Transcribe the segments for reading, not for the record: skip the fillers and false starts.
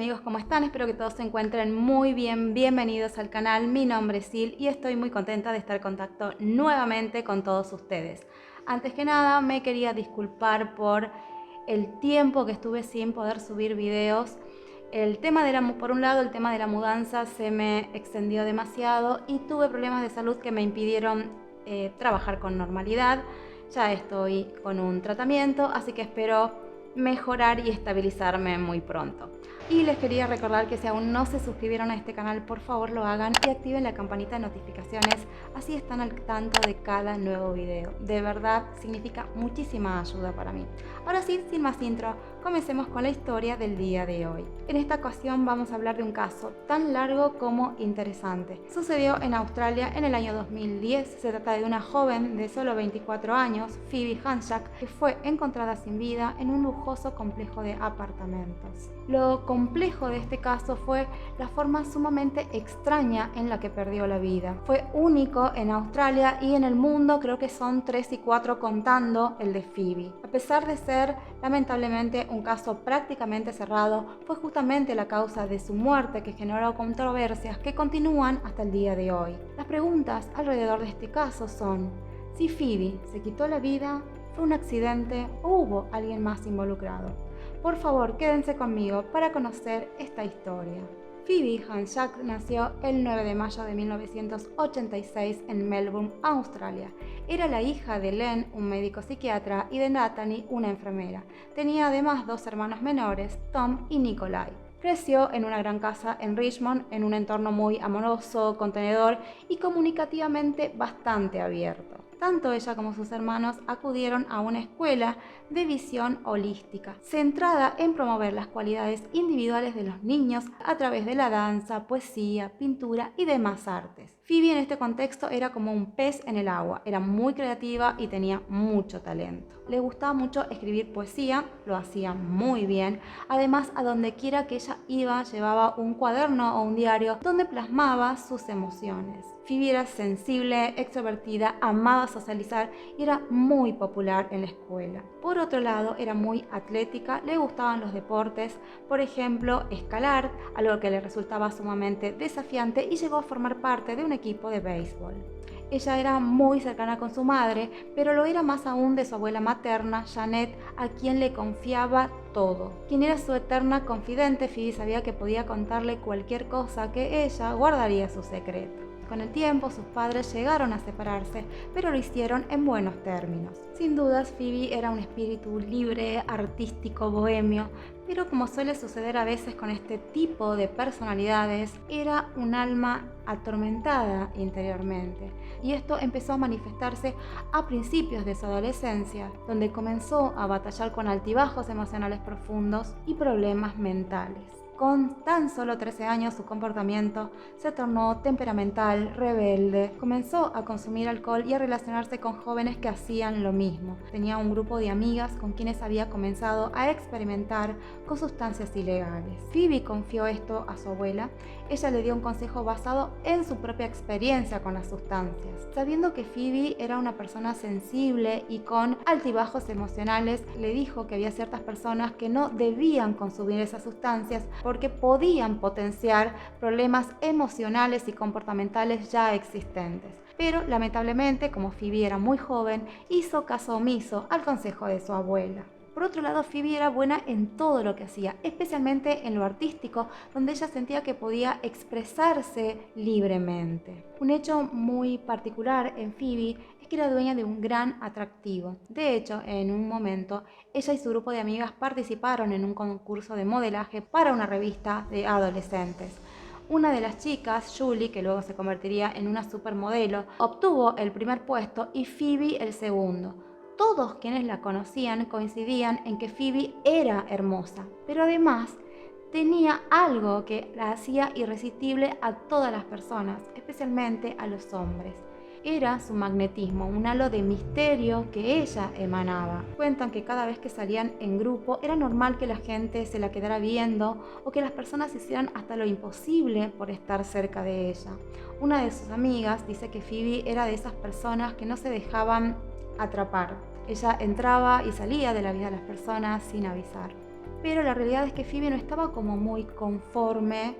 amigos, ¿cómo están? Espero que todos se encuentren muy bien. Bienvenidos al canal. Mi nombre es Sil y estoy muy contenta de estar en contacto nuevamente con todos ustedes. Antes que nada, me quería disculpar por el tiempo que estuve sin poder subir videos. Por un lado, el tema de la mudanza se me extendió demasiado y tuve problemas de salud que me impidieron trabajar con normalidad. Ya estoy con un tratamiento, así que espero mejorar y estabilizarme muy pronto. Y les quería recordar que si aún no se suscribieron a este canal, por favor lo hagan y activen la campanita de notificaciones, así están al tanto de cada nuevo video. De verdad significa muchísima ayuda para mí. Ahora sí, sin más intro, comencemos con la historia del día de hoy. En esta ocasión vamos a hablar de un caso tan largo como interesante. Sucedió en Australia en el año 2010. Se trata de una joven de solo 24 años, Phoebe Hanchak, que fue encontrada sin vida en un lujoso complejo de apartamentos. Lo complejo de este caso fue la forma sumamente extraña en la que perdió la vida. Fue único en Australia y en el mundo, creo que son 3 y 4 contando el de Phoebe. A pesar de ser lamentablemente un caso prácticamente cerrado, fue justamente la causa de su muerte que generó controversias que continúan hasta el día de hoy. Las preguntas alrededor de este caso son: si Phoebe se quitó la vida, ¿fue un accidente o hubo alguien más involucrado? Por favor, quédense conmigo para conocer esta historia. Phoebe Hanchak nació el 9 de mayo de 1986 en Melbourne, Australia. Era la hija de Len, un médico psiquiatra, y de Natalie, una enfermera. Tenía además 2 hermanos menores, Tom y Nikolai. Creció en una gran casa en Richmond, en un entorno muy amoroso, contenedor y comunicativamente bastante abierto. Tanto ella como sus hermanos acudieron a una escuela de visión holística, centrada en promover las cualidades individuales de los niños a través de la danza, poesía, pintura y demás artes. Phoebe en este contexto era como un pez en el agua, era muy creativa y tenía mucho talento. Le gustaba mucho escribir poesía, lo hacía muy bien. Además, a donde quiera que ella iba, llevaba un cuaderno o un diario donde plasmaba sus emociones. Phoebe era sensible, extrovertida, amaba socializar y era muy popular en la escuela. Por otro lado, era muy atlética, le gustaban los deportes, por ejemplo, escalar, algo que le resultaba sumamente desafiante, y llegó a formar parte de un equipo de béisbol. Ella era muy cercana con su madre, pero lo era más aún de su abuela materna, Janet, a quien le confiaba todo. Quien era su eterna confidente, Phoebe sabía que podía contarle cualquier cosa, que ella guardaría su secreto. Con el tiempo, sus padres llegaron a separarse, pero lo hicieron en buenos términos. Sin dudas, Phoebe era un espíritu libre, artístico, bohemio, pero como suele suceder a veces con este tipo de personalidades, era un alma atormentada interiormente. Y esto empezó a manifestarse a principios de su adolescencia, donde comenzó a batallar con altibajos emocionales profundos y problemas mentales. Con tan solo 13 años su comportamiento se tornó temperamental, rebelde, comenzó a consumir alcohol y a relacionarse con jóvenes que hacían lo mismo. Tenía un grupo de amigas con quienes había comenzado a experimentar con sustancias ilegales. Phoebe confió esto a su abuela. Ella le dio un consejo basado en su propia experiencia con las sustancias. Sabiendo que Phoebe era una persona sensible y con altibajos emocionales, le dijo que había ciertas personas que no debían consumir esas sustancias porque podían potenciar problemas emocionales y comportamentales ya existentes. Pero lamentablemente, como Phoebe era muy joven, hizo caso omiso al consejo de su abuela. Por otro lado, Phoebe era buena en todo lo que hacía, especialmente en lo artístico, donde ella sentía que podía expresarse libremente. Un hecho muy particular en Phoebe es que era dueña de un gran atractivo. De hecho, en un momento, ella y su grupo de amigas participaron en un concurso de modelaje para una revista de adolescentes. Una de las chicas, Julie, que luego se convertiría en una supermodelo, obtuvo el primer puesto y Phoebe el segundo. Todos quienes la conocían coincidían en que Phoebe era hermosa, pero además tenía algo que la hacía irresistible a todas las personas, especialmente a los hombres. Era su magnetismo, un halo de misterio que ella emanaba. Cuentan que cada vez que salían en grupo era normal que la gente se la quedara viendo o que las personas hicieran hasta lo imposible por estar cerca de ella. Una de sus amigas dice que Phoebe era de esas personas que no se dejaban atrapar. Ella entraba y salía de la vida de las personas sin avisar. pero la realidad es que Phoebe no estaba como muy conforme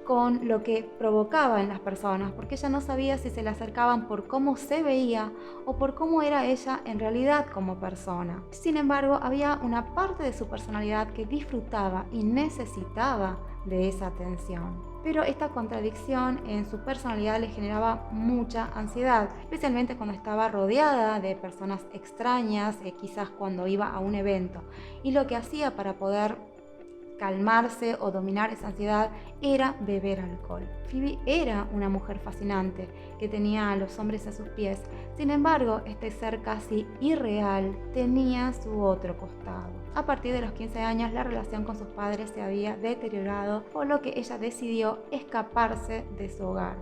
con lo que provocaba en las personas, porque ella no sabía si se le acercaban por cómo se veía o por cómo era ella en realidad como persona. Sin embargo, había una parte de su personalidad que disfrutaba y necesitaba de esa atención. Pero esta contradicción en su personalidad le generaba mucha ansiedad, especialmente cuando estaba rodeada de personas extrañas, quizás cuando iba a un evento. Y lo que hacía para poder calmarse o dominar esa ansiedad era beber alcohol. Phoebe era una mujer fascinante que tenía a los hombres a sus pies. Sin embargo, este ser casi irreal tenía su otro costado. A partir de los 15 años, la relación con sus padres se había deteriorado, por lo que ella decidió escaparse de su hogar.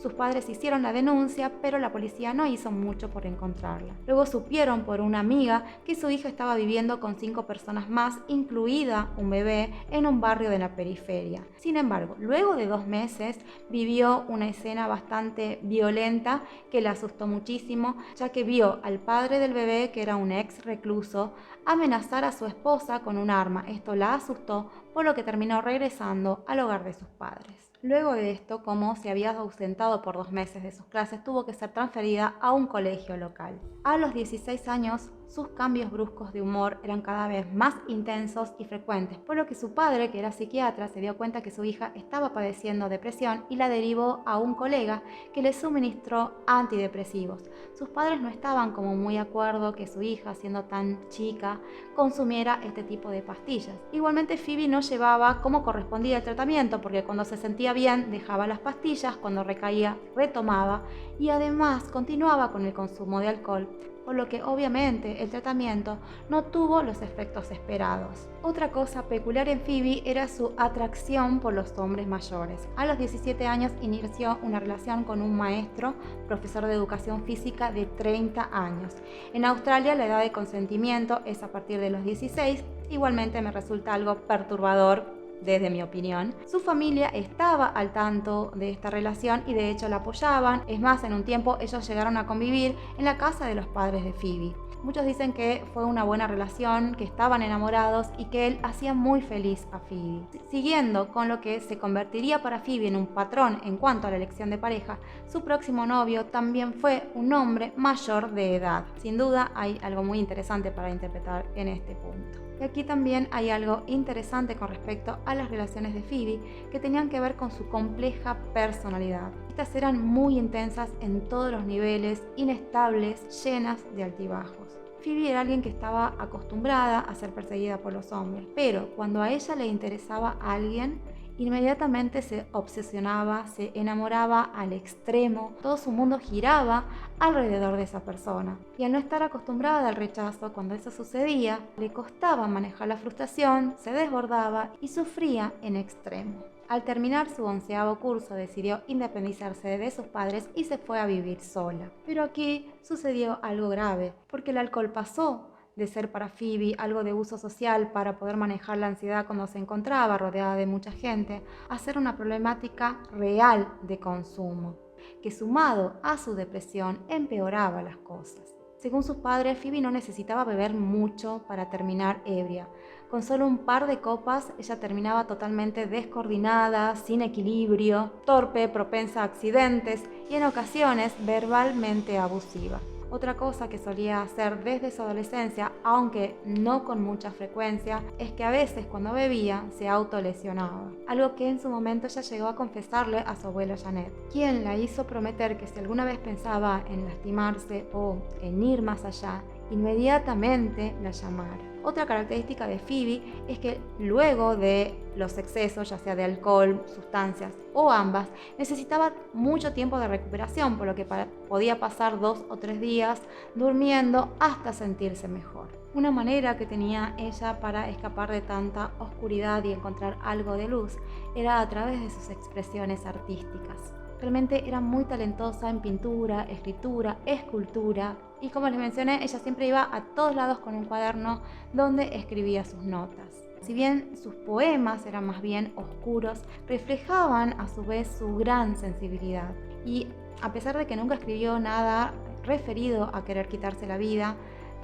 Sus padres hicieron la denuncia, pero la policía no hizo mucho por encontrarla. Luego supieron por una amiga que su hija estaba viviendo con 5 personas más, incluida un bebé, en un barrio de la periferia. Sin embargo, luego de 2 meses vivió una escena bastante violenta que la asustó muchísimo, ya que vio al padre del bebé, que era un ex recluso, amenazar a su esposa con un arma. Esto la asustó, por lo que terminó regresando al hogar de sus padres. Luego de esto, como se había ausentado por 2 meses de sus clases, tuvo que ser transferida a un colegio local. A los 16 años, sus cambios bruscos de humor eran cada vez más intensos y frecuentes, por lo que su padre, que era psiquiatra, se dio cuenta que su hija estaba padeciendo depresión y la derivó a un colega que le suministró antidepresivos. Sus padres no estaban como muy de acuerdo que su hija, siendo tan chica, consumiera este tipo de pastillas. Igualmente, Phoebe no llevaba como correspondía el tratamiento, porque cuando se sentía bien dejaba las pastillas, cuando recaía retomaba y además continuaba con el consumo de alcohol, por lo que obviamente el tratamiento no tuvo los efectos esperados. Otra cosa peculiar en Phoebe era su atracción por los hombres mayores. A los 17 años inició una relación con un maestro, profesor de educación física de 30 años. En Australia la edad de consentimiento es a partir de los 16, igualmente me resulta algo perturbador desde mi opinión. Su familia estaba al tanto de esta relación y de hecho la apoyaban. Es más, en un tiempo ellos llegaron a convivir en la casa de los padres de Phoebe. Muchos dicen que fue una buena relación, que estaban enamorados y que él hacía muy feliz a Phoebe. Siguiendo con lo que se convertiría para Phoebe en un patrón en cuanto a la elección de pareja, su próximo novio también fue un hombre mayor de edad. Sin duda hay algo muy interesante para interpretar en este punto. Y aquí también hay algo interesante con respecto a las relaciones de Phoebe que tenían que ver con su compleja personalidad. Estas eran muy intensas en todos los niveles, inestables, llenas de altibajos. Phoebe era alguien que estaba acostumbrada a ser perseguida por los hombres, pero cuando a ella le interesaba a alguien, inmediatamente se obsesionaba, se enamoraba al extremo, todo su mundo giraba alrededor de esa persona. Y al no estar acostumbrada al rechazo, cuando eso sucedía, le costaba manejar la frustración, se desbordaba y sufría en extremo. Al terminar su 11º curso decidió independizarse de sus padres y se fue a vivir sola. Pero aquí sucedió algo grave, porque el alcohol pasó de ser para Phoebe algo de uso social para poder manejar la ansiedad cuando se encontraba rodeada de mucha gente, a ser una problemática real de consumo, que sumado a su depresión empeoraba las cosas. Según sus padres, Phoebe no necesitaba beber mucho para terminar ebria. Con solo un par de copas, ella terminaba totalmente descoordinada, sin equilibrio, torpe, propensa a accidentes y en ocasiones verbalmente abusiva. Otra cosa que solía hacer desde su adolescencia, aunque no con mucha frecuencia, es que a veces cuando bebía se autolesionaba. Algo que en su momento ella llegó a confesarle a su abuela Janet, quien la hizo prometer que si alguna vez pensaba en lastimarse o en ir más allá, inmediatamente la llamara. Otra característica de Phoebe es que luego de los excesos, ya sea de alcohol, sustancias o ambas, necesitaba mucho tiempo de recuperación, por lo que podía pasar 2 o 3 días durmiendo hasta sentirse mejor. Una manera que tenía ella para escapar de tanta oscuridad y encontrar algo de luz era a través de sus expresiones artísticas. Realmente era muy talentosa en pintura, escritura, escultura y como les mencioné, ella siempre iba a todos lados con un cuaderno donde escribía sus notas. Si bien sus poemas eran más bien oscuros, reflejaban a su vez su gran sensibilidad. Y a pesar de que nunca escribió nada referido a querer quitarse la vida,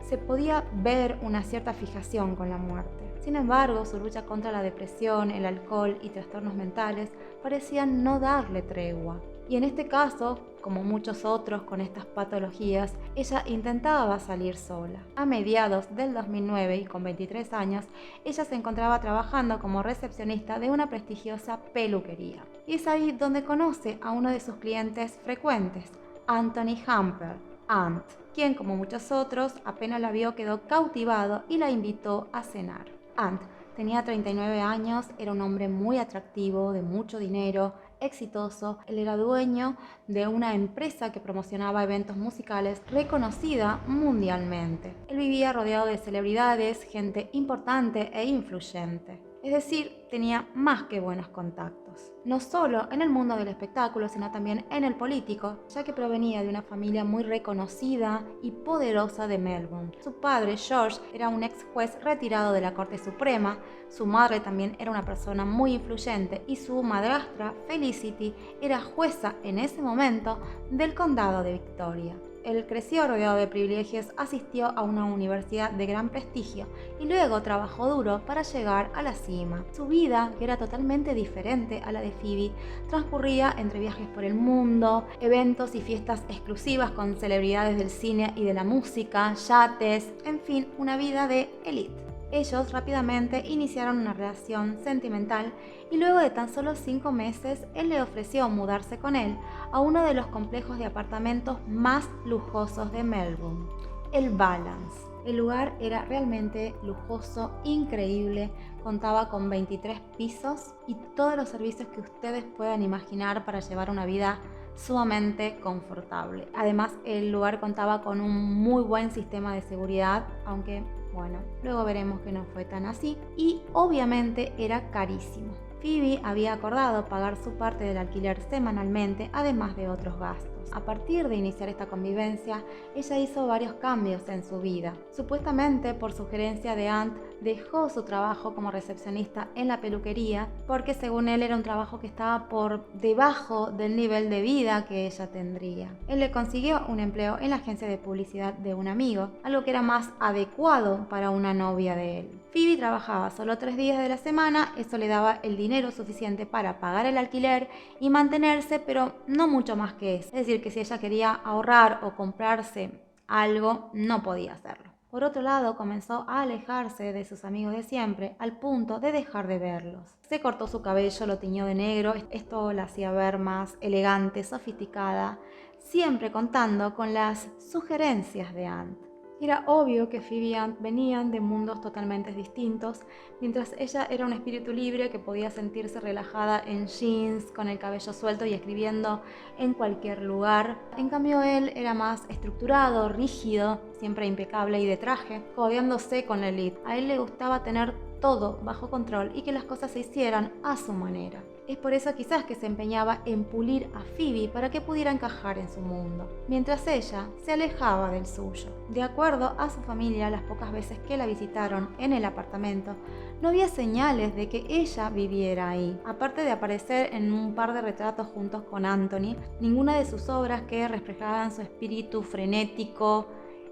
se podía ver una cierta fijación con la muerte. Sin embargo, su lucha contra la depresión, el alcohol y trastornos mentales parecían no darle tregua. Y en este caso, como muchos otros con estas patologías, ella intentaba salir sola. A mediados del 2009 y con 23 años, ella se encontraba trabajando como recepcionista de una prestigiosa peluquería. Y es ahí donde conoce a uno de sus clientes frecuentes, Anthony Hamper, Ant, quien como muchos otros apenas la vio quedó cautivado y la invitó a cenar. Ant tenía 39 años, era un hombre muy atractivo, de mucho dinero, exitoso. Él era dueño de una empresa que promocionaba eventos musicales reconocida mundialmente. Él vivía rodeado de celebridades, gente importante e influyente. Es decir, tenía más que buenos contactos. No solo en el mundo del espectáculo, sino también en el político, ya que provenía de una familia muy reconocida y poderosa de Melbourne. Su padre, George, era un ex juez retirado de la Corte Suprema, su madre también era una persona muy influyente y su madrastra, Felicity, era jueza en ese momento del condado de Victoria. Él creció rodeado de privilegios, asistió a una universidad de gran prestigio y luego trabajó duro para llegar a la cima. Su vida, que era totalmente diferente a la de Phoebe, transcurría entre viajes por el mundo, eventos y fiestas exclusivas con celebridades del cine y de la música, yates, en fin, una vida de élite. Ellos rápidamente iniciaron una relación sentimental y luego de tan solo 5 meses, él le ofreció mudarse con él a uno de los complejos de apartamentos más lujosos de Melbourne, el Balance. El lugar era realmente lujoso, increíble, contaba con 23 pisos y todos los servicios que ustedes puedan imaginar para llevar una vida sumamente confortable. Además, el lugar contaba con un muy buen sistema de seguridad, aunque bueno, luego veremos que no fue tan así, y obviamente era carísimo. Phoebe había acordado pagar su parte del alquiler semanalmente, además de otros gastos. A partir de iniciar esta convivencia, ella hizo varios cambios en su vida. Supuestamente, por sugerencia de Ant, dejó su trabajo como recepcionista en la peluquería porque según él era un trabajo que estaba por debajo del nivel de vida que ella tendría. Él le consiguió un empleo en la agencia de publicidad de un amigo, algo que era más adecuado para una novia de él. Phoebe trabajaba solo 3 días de la semana, eso le daba el dinero suficiente para pagar el alquiler y mantenerse, pero no mucho más que eso. Es decir, que si ella quería ahorrar o comprarse algo, no podía hacerlo. Por otro lado, comenzó a alejarse de sus amigos de siempre, al punto de dejar de verlos. Se cortó su cabello, lo tiñó de negro, esto la hacía ver más elegante, sofisticada, siempre contando con las sugerencias de Ant. Era obvio que Phoebe y Ant venían de mundos totalmente distintos, mientras ella era un espíritu libre que podía sentirse relajada en jeans, con el cabello suelto y escribiendo en cualquier lugar. En cambio él era más estructurado, rígido, siempre impecable y de traje, codeándose con la élite. A él le gustaba tener todo bajo control y que las cosas se hicieran a su manera. Es por eso quizás que se empeñaba en pulir a Phoebe para que pudiera encajar en su mundo, mientras ella se alejaba del suyo. De acuerdo a su familia, las pocas veces que la visitaron en el apartamento, no había señales de que ella viviera ahí. Aparte de aparecer en un par de retratos juntos con Anthony, ninguna de sus obras que reflejaban su espíritu frenético,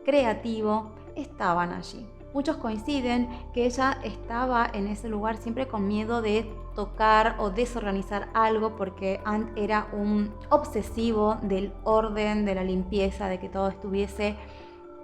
creativo, estaban allí. Muchos coinciden que ella estaba en ese lugar siempre con miedo de tocar o desorganizar algo porque Ant era un obsesivo del orden, de la limpieza, de que todo estuviese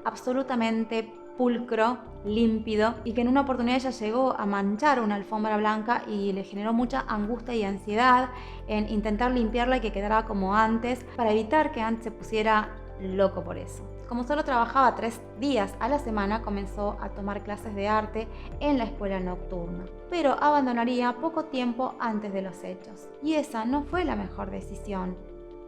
absolutamente pulcro, límpido, y que en una oportunidad ella llegó a manchar una alfombra blanca y le generó mucha angustia y ansiedad en intentar limpiarla y que quedara como antes para evitar que Ant se pusiera loco por eso. Como solo trabajaba 3 días a la semana, comenzó a tomar clases de arte en la escuela nocturna, pero abandonaría poco tiempo antes de los hechos. Y esa no fue la mejor decisión,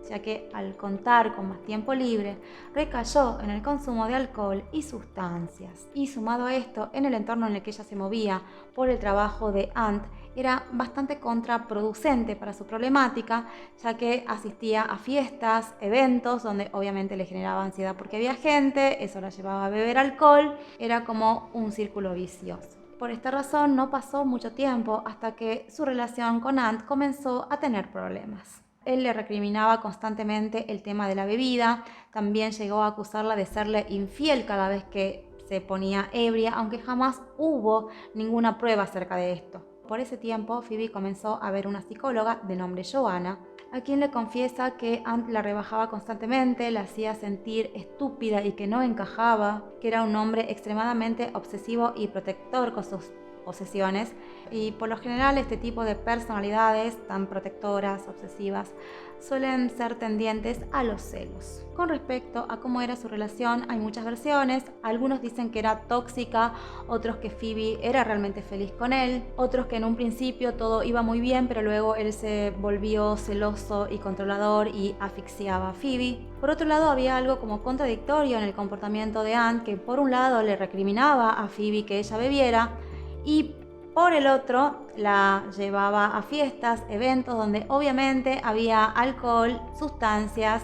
ya que al contar con más tiempo libre, recayó en el consumo de alcohol y sustancias. Y sumado a esto, en el entorno en el que ella se movía por el trabajo de Ant, era bastante contraproducente para su problemática, ya que asistía a fiestas, eventos, donde obviamente le generaba ansiedad porque había gente, eso la llevaba a beber alcohol, era como un círculo vicioso. Por esta razón no pasó mucho tiempo hasta que su relación con Ant comenzó a tener problemas. Él le recriminaba constantemente el tema de la bebida, también llegó a acusarla de serle infiel cada vez que se ponía ebria, aunque jamás hubo ninguna prueba acerca de esto. Por ese tiempo, Phoebe comenzó a ver una psicóloga de nombre Joanna, a quien le confiesa que Ant la rebajaba constantemente, la hacía sentir estúpida y que no encajaba, que era un hombre extremadamente obsesivo y protector con sus posesiones, y por lo general este tipo de personalidades tan protectoras, obsesivas, suelen ser tendientes a los celos. Con respecto a cómo era su relación, hay muchas versiones. Algunos dicen que era tóxica, otros que Phoebe era realmente feliz con él, otros que en un principio todo iba muy bien, pero luego él se volvió celoso y controlador y asfixiaba a Phoebe. Por otro lado, había algo como contradictorio en el comportamiento de Ant, que por un lado le recriminaba a Phoebe que ella bebiera, y por el otro la llevaba a fiestas, eventos donde obviamente había alcohol, sustancias,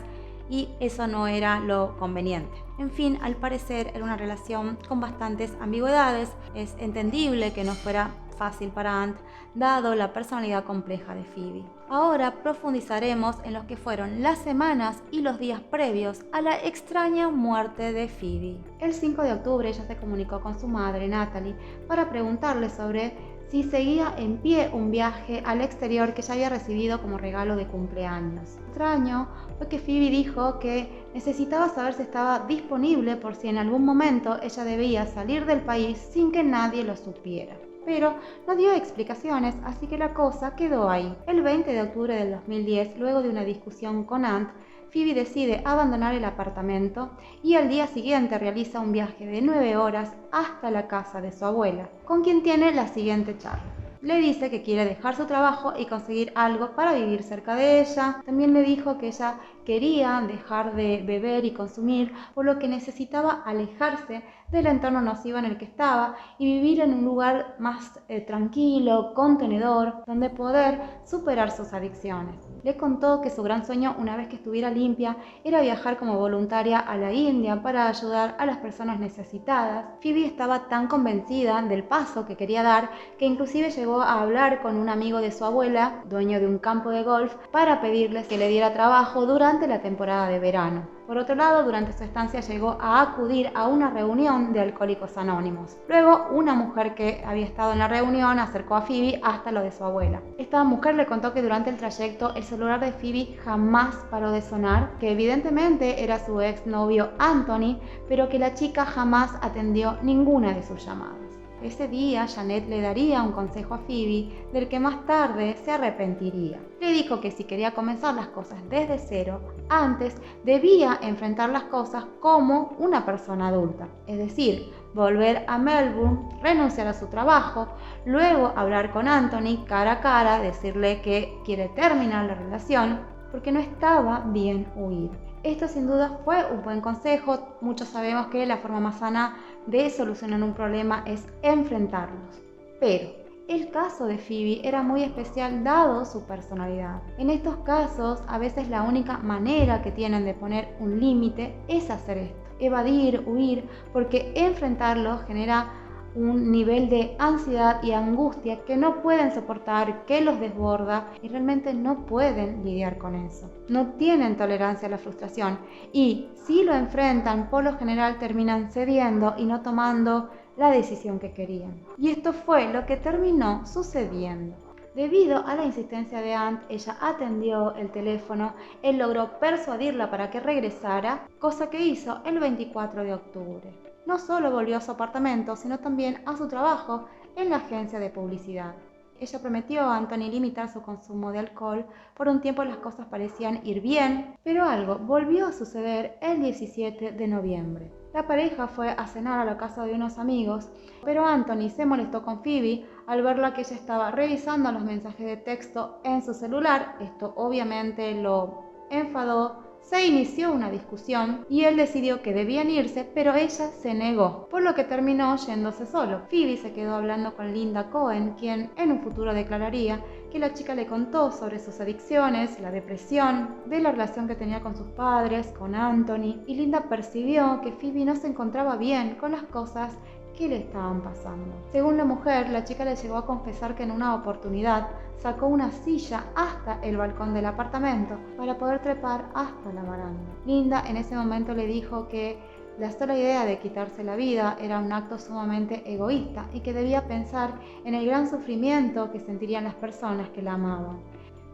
y eso no era lo conveniente. En fin, al parecer era una relación con bastantes ambigüedades. Es entendible que no fuera fácil para Ant, dado la personalidad compleja de Phoebe. Ahora profundizaremos en lo que fueron las semanas y los días previos a la extraña muerte de Phoebe. El 5 de octubre ella se comunicó con su madre, Natalie, para preguntarle sobre si seguía en pie un viaje al exterior que ella había recibido como regalo de cumpleaños. Extraño fue que Phoebe dijo que necesitaba saber si estaba disponible por si en algún momento ella debía salir del país sin que nadie lo supiera. Pero no dio explicaciones, así que la cosa quedó ahí. El 20 de octubre del 2010, luego de una discusión con Ant, Phoebe decide abandonar el apartamento y al día siguiente realiza un viaje de 9 horas hasta la casa de su abuela, con quien tiene la siguiente charla. Le dice que quiere dejar su trabajo y conseguir algo para vivir cerca de ella. También le dijo que ella quería dejar de beber y consumir, por lo que necesitaba alejarse del entorno nocivo en el que estaba y vivir en un lugar más tranquilo, contenedor, donde poder superar sus adicciones. Le contó que su gran sueño, una vez que estuviera limpia, era viajar como voluntaria a la India para ayudar a las personas necesitadas. Phoebe estaba tan convencida del paso que quería dar que inclusive llegó a hablar con un amigo de su abuela, dueño de un campo de golf, para pedirle que le diera trabajo durante la temporada de verano. Por otro lado, durante su estancia llegó a acudir a una reunión de Alcohólicos Anónimos. Luego, una mujer que había estado en la reunión acercó a Phoebe hasta lo de su abuela. Esta mujer le contó que durante el trayecto el celular de Phoebe jamás paró de sonar, que evidentemente era su exnovio Anthony, pero que la chica jamás atendió ninguna de sus llamadas. Ese día, Janet le daría un consejo a Phoebe del que más tarde se arrepentiría. Le dijo que si quería comenzar las cosas desde cero, antes debía enfrentar las cosas como una persona adulta. Es decir, volver a Melbourne, renunciar a su trabajo, luego hablar con Anthony cara a cara, decirle que quiere terminar la relación, porque no estaba bien huir. Esto sin duda fue un buen consejo. Muchos sabemos que la forma más sana de solucionar un problema es enfrentarlos. Pero el caso de Phoebe era muy especial dado su personalidad. En estos casos, a veces la única manera que tienen de poner un límite es hacer esto. Evadir, huir, porque enfrentarlos genera un nivel de ansiedad y angustia que no pueden soportar, que los desborda y realmente no pueden lidiar con eso. No tienen tolerancia a la frustración y si lo enfrentan, por lo general terminan cediendo y no tomando la decisión que querían. Y esto fue lo que terminó sucediendo. Debido a la insistencia de Ant, ella atendió el teléfono, él logró persuadirla para que regresara, cosa que hizo el 24 de octubre. No solo volvió a su apartamento, sino también a su trabajo en la agencia de publicidad. Ella prometió a Anthony limitar su consumo de alcohol. Por un tiempo las cosas parecían ir bien, pero algo volvió a suceder el 17 de noviembre. La pareja fue a cenar a la casa de unos amigos, pero Anthony se molestó con Phoebe al verla que ella estaba revisando los mensajes de texto en su celular. Esto obviamente lo enfadó. Se inició una discusión y él decidió que debían irse, pero ella se negó, por lo que terminó yéndose solo. Phoebe se quedó hablando con Linda Cohen, quien en un futuro declararía que la chica le contó sobre sus adicciones, la depresión, de la relación que tenía con sus padres, con Anthony, y Linda percibió que Phoebe no se encontraba bien con las cosas que le estaban pasando. Según la mujer, la chica le llegó a confesar que en una oportunidad sacó una silla hasta el balcón del apartamento para poder trepar hasta la baranda. Linda en ese momento le dijo que la sola idea de quitarse la vida era un acto sumamente egoísta y que debía pensar en el gran sufrimiento que sentirían las personas que la amaban.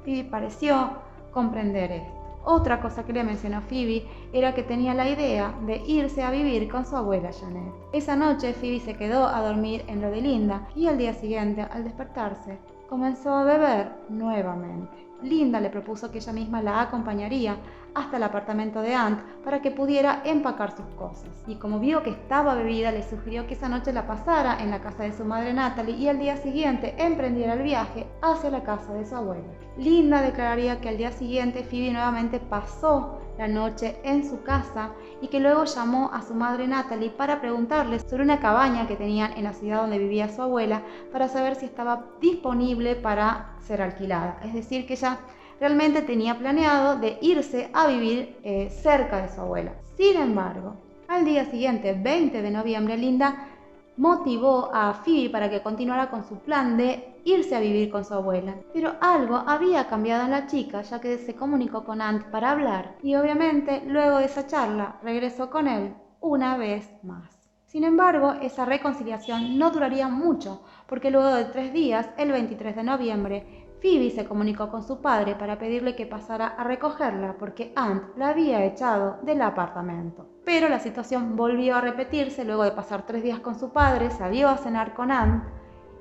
Phoebe pareció comprender esto. Otra cosa que le mencionó Phoebe era que tenía la idea de irse a vivir con su abuela Janet. Esa noche Phoebe se quedó a dormir en lo de Linda y al día siguiente, al despertarse, comenzó a beber nuevamente. Linda le propuso que ella misma la acompañaría hasta el apartamento de Ant para que pudiera empacar sus cosas. Y como vio que estaba bebida, le sugirió que esa noche la pasara en la casa de su madre Natalie y al día siguiente emprendiera el viaje hacia la casa de su abuela. Linda declararía que al día siguiente Phoebe nuevamente pasó la noche en su casa y que luego llamó a su madre Natalie para preguntarle sobre una cabaña que tenían en la ciudad donde vivía su abuela para saber si estaba disponible para ser alquilada. Es decir, que ella realmente tenía planeado de irse a vivir cerca de su abuela. Sin embargo, al día siguiente, 20 de noviembre, Linda motivó a Phoebe para que continuara con su plan de irse a vivir con su abuela. Pero algo había cambiado en la chica, ya que se comunicó con Ant para hablar y obviamente luego de esa charla regresó con él una vez más. Sin embargo, esa reconciliación no duraría mucho, porque luego de 3 días, el 23 de noviembre, Phoebe se comunicó con su padre para pedirle que pasara a recogerla porque Ant la había echado del apartamento. Pero la situación volvió a repetirse luego de pasar 3 días con su padre, salió a cenar con Ant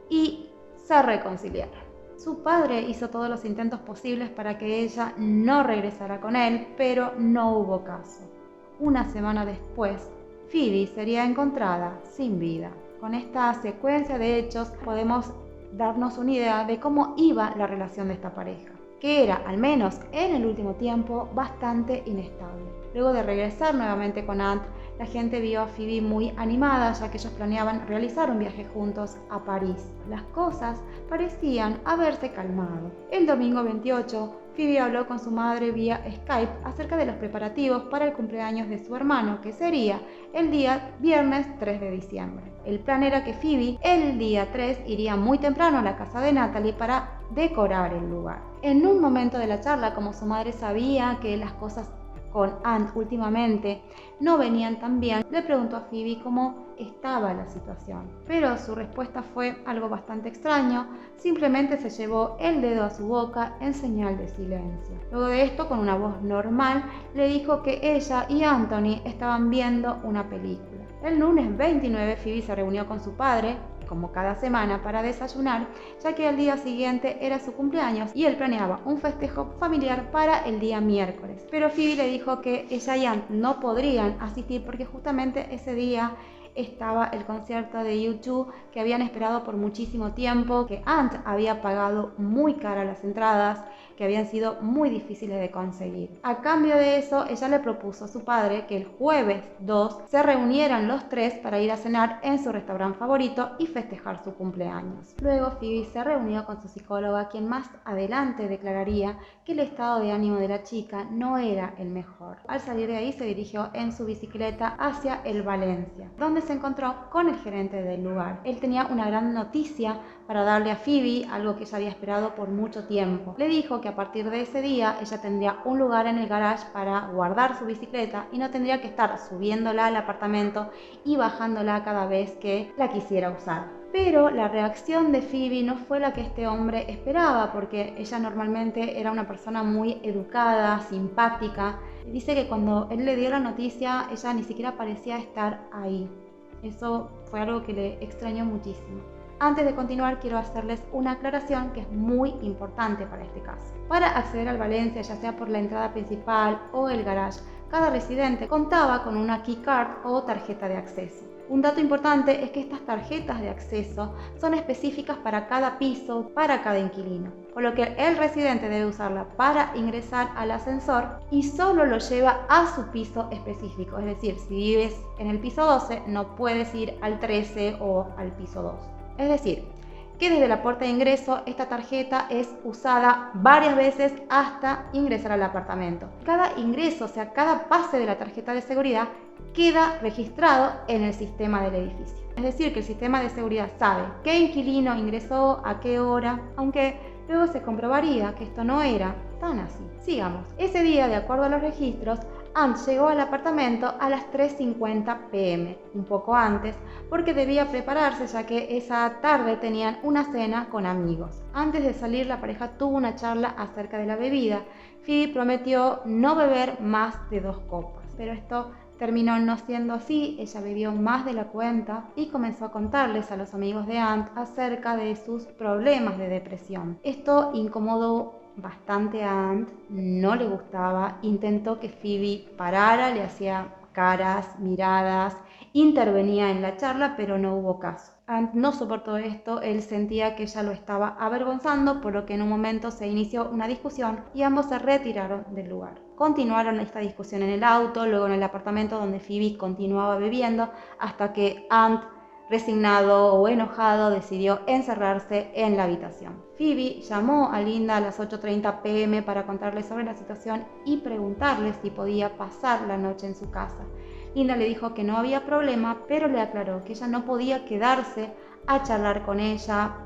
y se reconciliaron. Su padre hizo todos los intentos posibles para que ella no regresara con él, pero no hubo caso. Una semana después, Phoebe sería encontrada sin vida. Con esta secuencia de hechos podemos darnos una idea de cómo iba la relación de esta pareja, que era, al menos en el último tiempo, bastante inestable. Luego de regresar nuevamente con Ant, la gente vio a Phoebe muy animada, ya que ellos planeaban realizar un viaje juntos a París. Las cosas parecían haberse calmado. El domingo 28, Phoebe habló con su madre vía Skype acerca de los preparativos para el cumpleaños de su hermano, que sería el día viernes 3 de diciembre. El plan era que Phoebe el día 3 iría muy temprano a la casa de Natalie para decorar el lugar. En un momento de la charla, como su madre sabía que las cosas con Ant últimamente no venían tan bien, le preguntó a Phoebe cómo estaba la situación. Pero su respuesta fue algo bastante extraño, simplemente se llevó el dedo a su boca en señal de silencio. Luego de esto, con una voz normal, le dijo que ella y Anthony estaban viendo una película. El lunes 29, Phoebe se reunió con su padre, como cada semana, para desayunar, ya que al día siguiente era su cumpleaños y él planeaba un festejo familiar para el día miércoles. Pero Phoebe le dijo que ella y Ant no podrían asistir porque justamente ese día estaba el concierto de U2 que habían esperado por muchísimo tiempo, que Ant había pagado muy cara las entradas, que habían sido muy difíciles de conseguir. A cambio de eso, ella le propuso a su padre que el jueves 2 se reunieran los tres para ir a cenar en su restaurante favorito y festejar su cumpleaños. Luego Phoebe se reunió con su psicóloga, quien más adelante declararía que el estado de ánimo de la chica no era el mejor. Al salir de ahí se dirigió en su bicicleta hacia el Valencia, donde se encontró con el gerente del lugar. Él tenía una gran noticia para darle a Phoebe, algo que ella había esperado por mucho tiempo. Le dijo que a partir de ese día ella tendría un lugar en el garage para guardar su bicicleta y no tendría que estar subiéndola al apartamento y bajándola cada vez que la quisiera usar. Pero la reacción de Phoebe no fue la que este hombre esperaba, porque ella normalmente era una persona muy educada, simpática. Dice que cuando él le dio la noticia, ella ni siquiera parecía estar ahí. Eso fue algo que le extrañó muchísimo. Antes de continuar, quiero hacerles una aclaración que es muy importante para este caso. Para acceder al Valencia, ya sea por la entrada principal o el garage, cada residente contaba con una keycard o tarjeta de acceso. Un dato importante es que estas tarjetas de acceso son específicas para cada piso, para cada inquilino, por lo que el residente debe usarla para ingresar al ascensor y solo lo lleva a su piso específico. Es decir, si vives en el piso 12, no puedes ir al 13 o al piso 2. Es decir, que desde la puerta de ingreso esta tarjeta es usada varias veces hasta ingresar al apartamento. Cada ingreso, o sea, cada pase de la tarjeta de seguridad queda registrado en el sistema del edificio. Es decir, que el sistema de seguridad sabe qué inquilino ingresó, a qué hora, aunque luego se comprobaría que esto no era tan así. Sigamos. Ese día, de acuerdo a los registros, Ant llegó al apartamento a las 3:50 p.m., un poco antes, porque debía prepararse ya que esa tarde tenían una cena con amigos. Antes de salir, la pareja tuvo una charla acerca de la bebida. Phoebe prometió no beber más de 2 copas, pero esto terminó no siendo así. Ella bebió más de la cuenta y comenzó a contarles a los amigos de Ant acerca de sus problemas de depresión. Esto incomodó bastante a Ant, no le gustaba, intentó que Phoebe parara, le hacía caras, miradas, intervenía en la charla, pero no hubo caso. Ant no soportó esto, él sentía que ella lo estaba avergonzando, por lo que en un momento se inició una discusión y ambos se retiraron del lugar. Continuaron esta discusión en el auto, luego en el apartamento donde Phoebe continuaba bebiendo, hasta que Ant, resignado o enojado, decidió encerrarse en la habitación. Phoebe llamó a Linda a las 8:30 p.m. para contarle sobre la situación y preguntarle si podía pasar la noche en su casa. Linda le dijo que no había problema, pero le aclaró que ella no podía quedarse a charlar con ella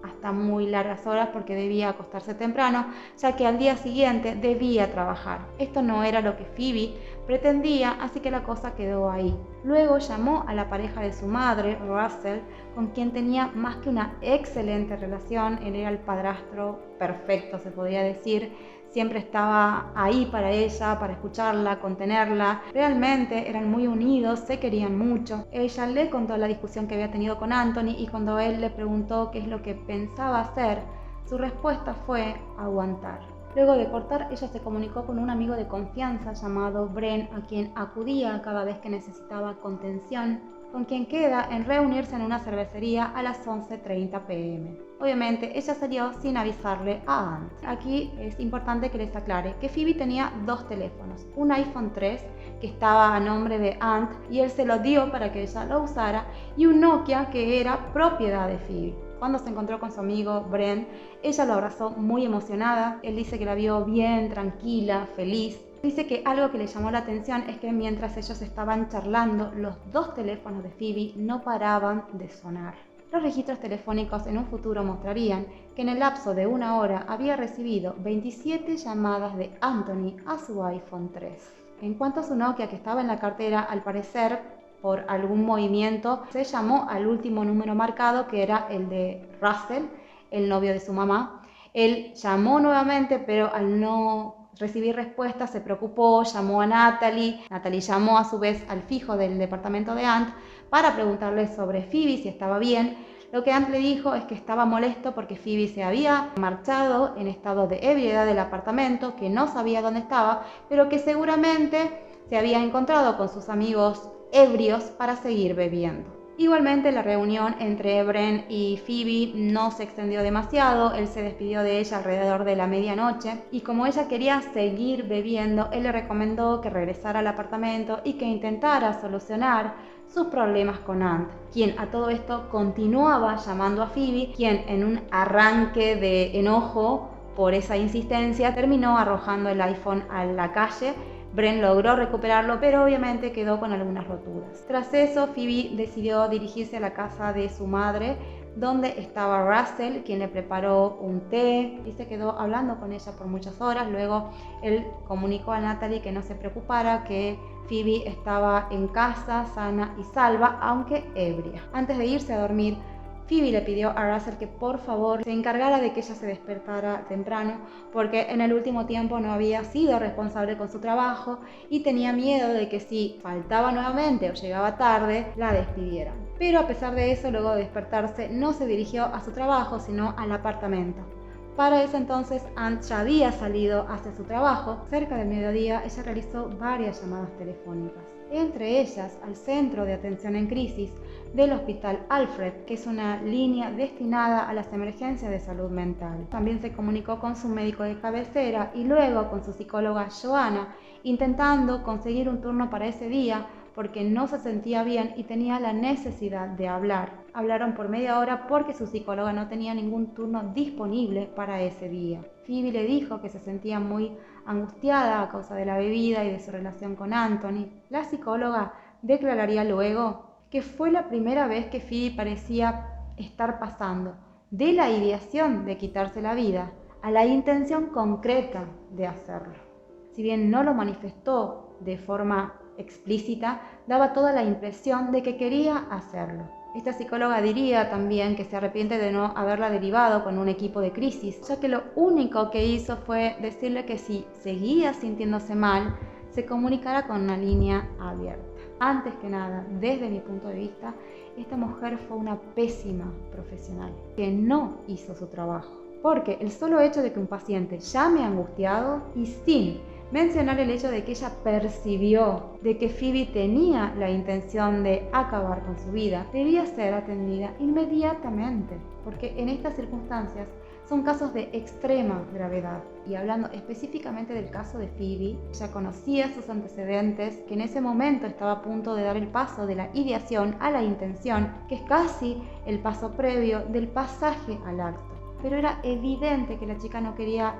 hasta muy largas horas porque debía acostarse temprano, ya que al día siguiente debía trabajar. Esto no era lo que Phoebe pretendía, así que la cosa quedó ahí. Luego llamó a la pareja de su madre, Russell, con quien tenía más que una excelente relación. Él era el padrastro perfecto, se podría decir. Siempre estaba ahí para ella, para escucharla, contenerla. Realmente eran muy unidos, se querían mucho. Ella le contó la discusión que había tenido con Anthony y cuando él le preguntó qué es lo que pensaba hacer, su respuesta fue aguantar. Luego de cortar, ella se comunicó con un amigo de confianza llamado Bren, a quien acudía cada vez que necesitaba contención, con quien queda en reunirse en una cervecería a las 11:30 p.m. Obviamente, ella salió sin avisarle a Ant. Aquí es importante que les aclare que Phoebe tenía 2 teléfonos, un iPhone 3 que estaba a nombre de Ant y él se lo dio para que ella lo usara, y un Nokia que era propiedad de Phoebe. Cuando se encontró con su amigo Brent, ella lo abrazó muy emocionada. Él dice que la vio bien, tranquila, feliz. Dice que algo que le llamó la atención es que mientras ellos estaban charlando, los 2 teléfonos de Phoebe no paraban de sonar. Los registros telefónicos en un futuro mostrarían que en el lapso de 1 hora había recibido 27 llamadas de Anthony a su iPhone 3. En cuanto a su Nokia que estaba en la cartera, al parecer, por algún movimiento, se llamó al último número marcado, que era el de Russell, el novio de su mamá. Él llamó nuevamente, pero al no recibir respuesta se preocupó, llamó a Natalie. Natalie llamó a su vez al fijo del departamento de Ant para preguntarle sobre Phoebe, si estaba bien. Lo que Ant le dijo es que estaba molesto porque Phoebe se había marchado en estado de ebriedad del apartamento, que no sabía dónde estaba, pero que seguramente se había encontrado con sus amigos ebrios para seguir bebiendo. Igualmente, la reunión entre Bren y Phoebe no se extendió demasiado. Él se despidió de ella alrededor de la medianoche y como ella quería seguir bebiendo, él le recomendó que regresara al apartamento y que intentara solucionar sus problemas con Ant, quien a todo esto continuaba llamando a Phoebe, quien en un arranque de enojo por esa insistencia terminó arrojando el iPhone a la calle. Bren logró recuperarlo, pero obviamente quedó con algunas roturas. Tras eso, Phoebe decidió dirigirse a la casa de su madre, donde estaba Russell, quien le preparó un té y se quedó hablando con ella por muchas horas. Luego, él comunicó a Natalie que no se preocupara, que Phoebe estaba en casa, sana y salva, aunque ebria. Antes de irse a dormir, Phoebe le pidió a Russell que por favor se encargara de que ella se despertara temprano, porque en el último tiempo no había sido responsable con su trabajo y tenía miedo de que si faltaba nuevamente o llegaba tarde, la despidieran. Pero a pesar de eso, luego de despertarse, no se dirigió a su trabajo, sino al apartamento. Para ese entonces, Ant ya había salido hacia su trabajo. Cerca del mediodía, ella realizó varias llamadas telefónicas, entre ellas al Centro de Atención en Crisis del Hospital Alfred, que es una línea destinada a las emergencias de salud mental. También se comunicó con su médico de cabecera y luego con su psicóloga Joanna, intentando conseguir un turno para ese día porque no se sentía bien y tenía la necesidad de hablar. Hablaron por media hora porque su psicóloga no tenía ningún turno disponible para ese día. Phoebe le dijo que se sentía muy angustiada a causa de la bebida y de su relación con Anthony. La psicóloga declararía luego que fue la primera vez que Phoebe parecía estar pasando de la ideación de quitarse la vida a la intención concreta de hacerlo. si bien no lo manifestó de forma explícita, daba toda la impresión de que quería hacerlo. Esta psicóloga diría también que se arrepiente de no haberla derivado con un equipo de crisis, ya que lo único que hizo fue decirle que si seguía sintiéndose mal, se comunicara con una línea abierta. Antes que nada, desde mi punto de vista, esta mujer fue una pésima profesional que no hizo su trabajo. Porque el solo hecho de que un paciente llame angustiado y sin mencionar el hecho de que ella percibió de que Phoebe tenía la intención de acabar con su vida, debía ser atendida inmediatamente, porque en estas circunstancias son casos de extrema gravedad. Y hablando específicamente del caso de Phoebe, ella conocía sus antecedentes, que en ese momento estaba a punto de dar el paso de la ideación a la intención, que es casi el paso previo del pasaje al acto. Pero era evidente que la chica no quería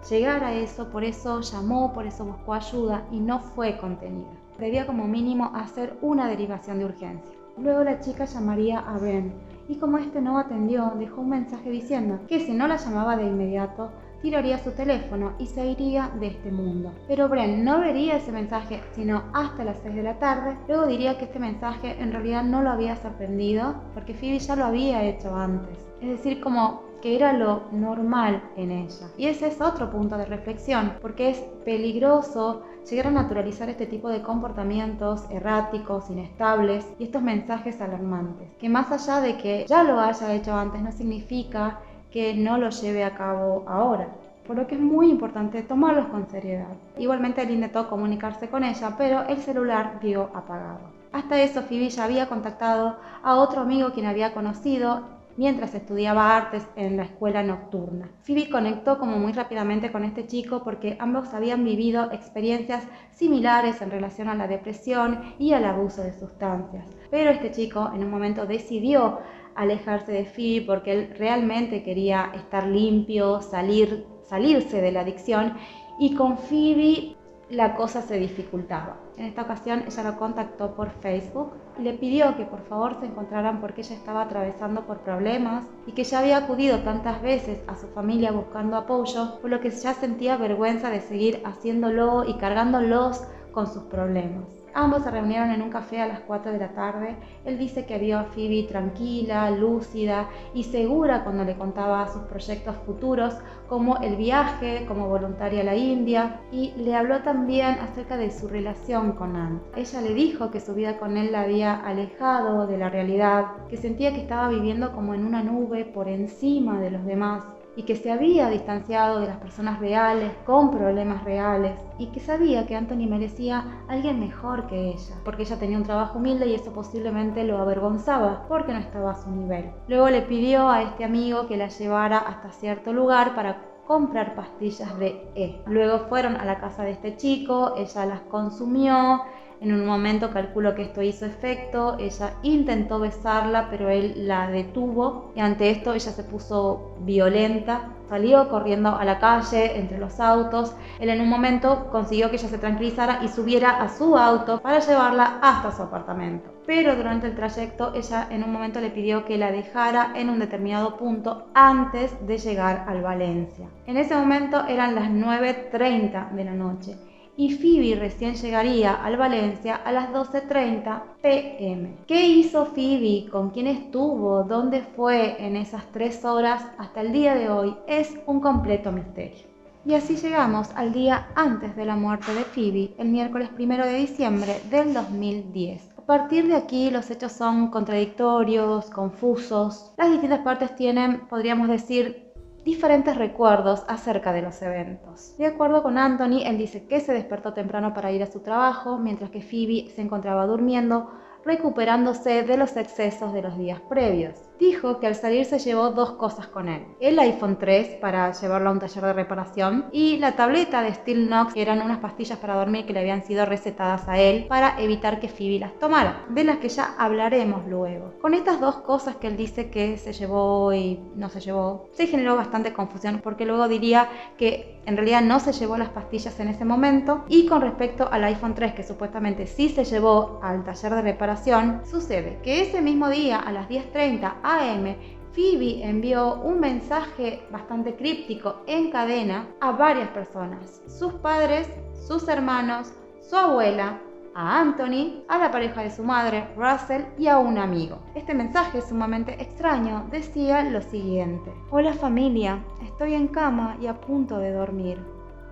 llegar a eso, por eso llamó, por eso buscó ayuda y no fue contenida. Debía como mínimo hacer una derivación de urgencia. Luego la chica llamaría a Bren y como este no atendió, dejó un mensaje diciendo que si no la llamaba de inmediato, tiraría su teléfono y se iría de este mundo. Pero Bren no vería ese mensaje sino hasta las 6 de la tarde. Luego diría que este mensaje en realidad no lo había sorprendido porque Phoebe ya lo había hecho antes. Es decir, como que era lo normal en ella. Y ese es otro punto de reflexión, porque es peligroso llegar a naturalizar este tipo de comportamientos erráticos, inestables y estos mensajes alarmantes, que más allá de que ya lo haya hecho antes, no significa que no lo lleve a cabo ahora. Por lo que es muy importante tomarlos con seriedad. Igualmente él intentó comunicarse con ella, pero el celular dio apagado. Hasta eso Phoebe ya había contactado a otro amigo quien había conocido mientras estudiaba artes en la escuela nocturna. Phoebe conectó como muy rápidamente con este chico porque ambos habían vivido experiencias similares en relación a la depresión y al abuso de sustancias. Pero este chico en un momento decidió alejarse de Phoebe porque él realmente quería estar limpio, salirse de la adicción, y con Phoebe la cosa se dificultaba. En esta ocasión ella lo contactó por Facebook y le pidió que por favor se encontraran porque ella estaba atravesando por problemas y que ya había acudido tantas veces a su familia buscando apoyo, por lo que ya sentía vergüenza de seguir haciéndolo y cargándolos con sus problemas. Ambos se reunieron en un café a las 4 de la tarde. Él dice que vio a Phoebe tranquila, lúcida y segura cuando le contaba sus proyectos futuros, como el viaje como voluntaria a la India, y le habló también acerca de su relación con Anne. Ella le dijo que su vida con él la había alejado de la realidad, que sentía que estaba viviendo como en una nube por encima de los demás, y que se había distanciado de las personas reales, con problemas reales, y que sabía que Anthony merecía a alguien mejor que ella, porque ella tenía un trabajo humilde y eso posiblemente lo avergonzaba, porque no estaba a su nivel. Luego le pidió a este amigo que la llevara hasta cierto lugar para comprar pastillas de Luego fueron a la casa de este chico, ella las consumió. En un momento calculó que esto hizo efecto, ella intentó besarla, pero él la detuvo y ante esto ella se puso violenta, salió corriendo a la calle entre los autos. Él en un momento consiguió que ella se tranquilizara y subiera a su auto para llevarla hasta su apartamento. Pero durante el trayecto ella en un momento le pidió que la dejara en un determinado punto antes de llegar al Valencia. En ese momento eran las 9:30 de la noche. Y Phoebe recién llegaría al Valencia a las 12:30 p.m. ¿Qué hizo Phoebe? ¿Con quién estuvo? ¿Dónde fue en esas 3 horas? Hasta el día de hoy es un completo misterio. Y así llegamos al día antes de la muerte de Phoebe, el miércoles 1 de diciembre del 2010. A partir de aquí los hechos son contradictorios, confusos. Las distintas partes tienen, podríamos decir, diferentes recuerdos acerca de los eventos. De acuerdo con Anthony, él dice que se despertó temprano para ir a su trabajo, mientras que Phoebe se encontraba durmiendo, recuperándose de los excesos de los días previos. Dijo que al salir se llevó 2 cosas con él: el iPhone 3 para llevarlo a un taller de reparación y la tableta de Steel Knox, que eran unas pastillas para dormir que le habían sido recetadas a él para evitar que Phoebe las tomara, de las que ya hablaremos luego. Con estas 2 cosas que él dice que se llevó y no se llevó, se generó bastante confusión porque luego diría que en realidad no se llevó las pastillas en ese momento. Y con respecto al iPhone 3, que supuestamente sí se llevó al taller de reparación, sucede que ese mismo día a las 10:30 am Phoebe envió un mensaje bastante críptico en cadena a varias personas, sus padres, sus hermanos, su abuela, a Anthony, a la pareja de su madre, Russell, y a un amigo. Este mensaje sumamente extraño decía lo siguiente: hola familia, estoy en cama y a punto de dormir,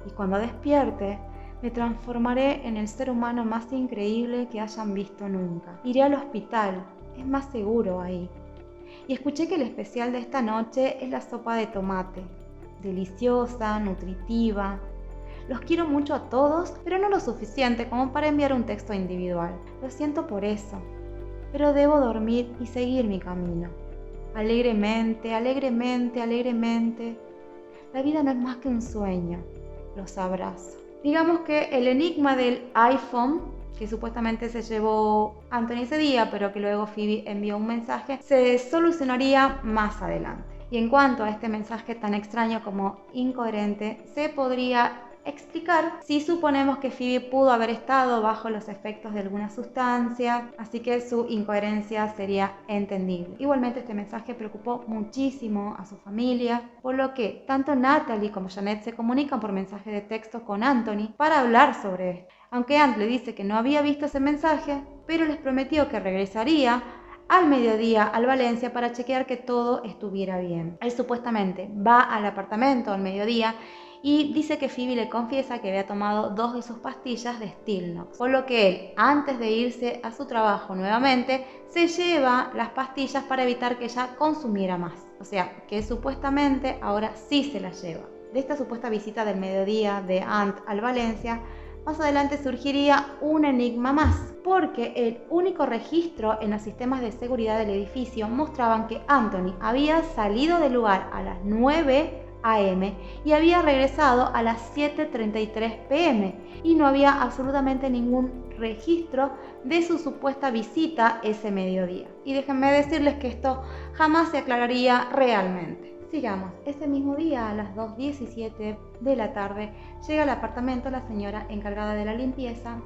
y cuando despierte me transformaré en el ser humano más increíble que hayan visto nunca. Iré al hospital, es más seguro ahí. Y escuché que el especial de esta noche es la sopa de tomate, deliciosa, nutritiva. Los quiero mucho a todos, pero no lo suficiente como para enviar un texto individual. Lo siento por eso, pero debo dormir y seguir mi camino. Alegremente, alegremente, alegremente. La vida no es más que un sueño. Los abrazo. Digamos que el enigma del iPhone, que supuestamente se llevó Anthony ese día, pero que luego Phoebe envió un mensaje, se solucionaría más adelante. Y en cuanto a este mensaje tan extraño como incoherente, se podría explicar si suponemos que Phoebe pudo haber estado bajo los efectos de alguna sustancia, así que su incoherencia sería entendible. Igualmente este mensaje preocupó muchísimo a su familia, por lo que tanto Natalie como Janet se comunican por mensaje de texto con Anthony para hablar sobre esto. Aunque Ant le dice que no había visto ese mensaje, pero les prometió que regresaría al mediodía al Valencia para chequear que todo estuviera bien. Él supuestamente va al apartamento al mediodía y dice que Phoebe le confiesa que había tomado 2 de sus pastillas de Stilnox, por lo que él, antes de irse a su trabajo nuevamente, se lleva las pastillas para evitar que ella consumiera más. O sea, que supuestamente ahora sí se las lleva. De esta supuesta visita del mediodía de Ant al Valencia, más adelante surgiría un enigma más, porque el único registro en los sistemas de seguridad del edificio mostraban que Anthony había salido del lugar a las 9 a.m. y había regresado a las 7:33 p.m. y no había absolutamente ningún registro de su supuesta visita ese mediodía. Y déjenme decirles que esto jamás se aclararía realmente. Sigamos. Ese mismo día, a las 2:17 de la tarde, llega al apartamento la señora encargada de la limpieza,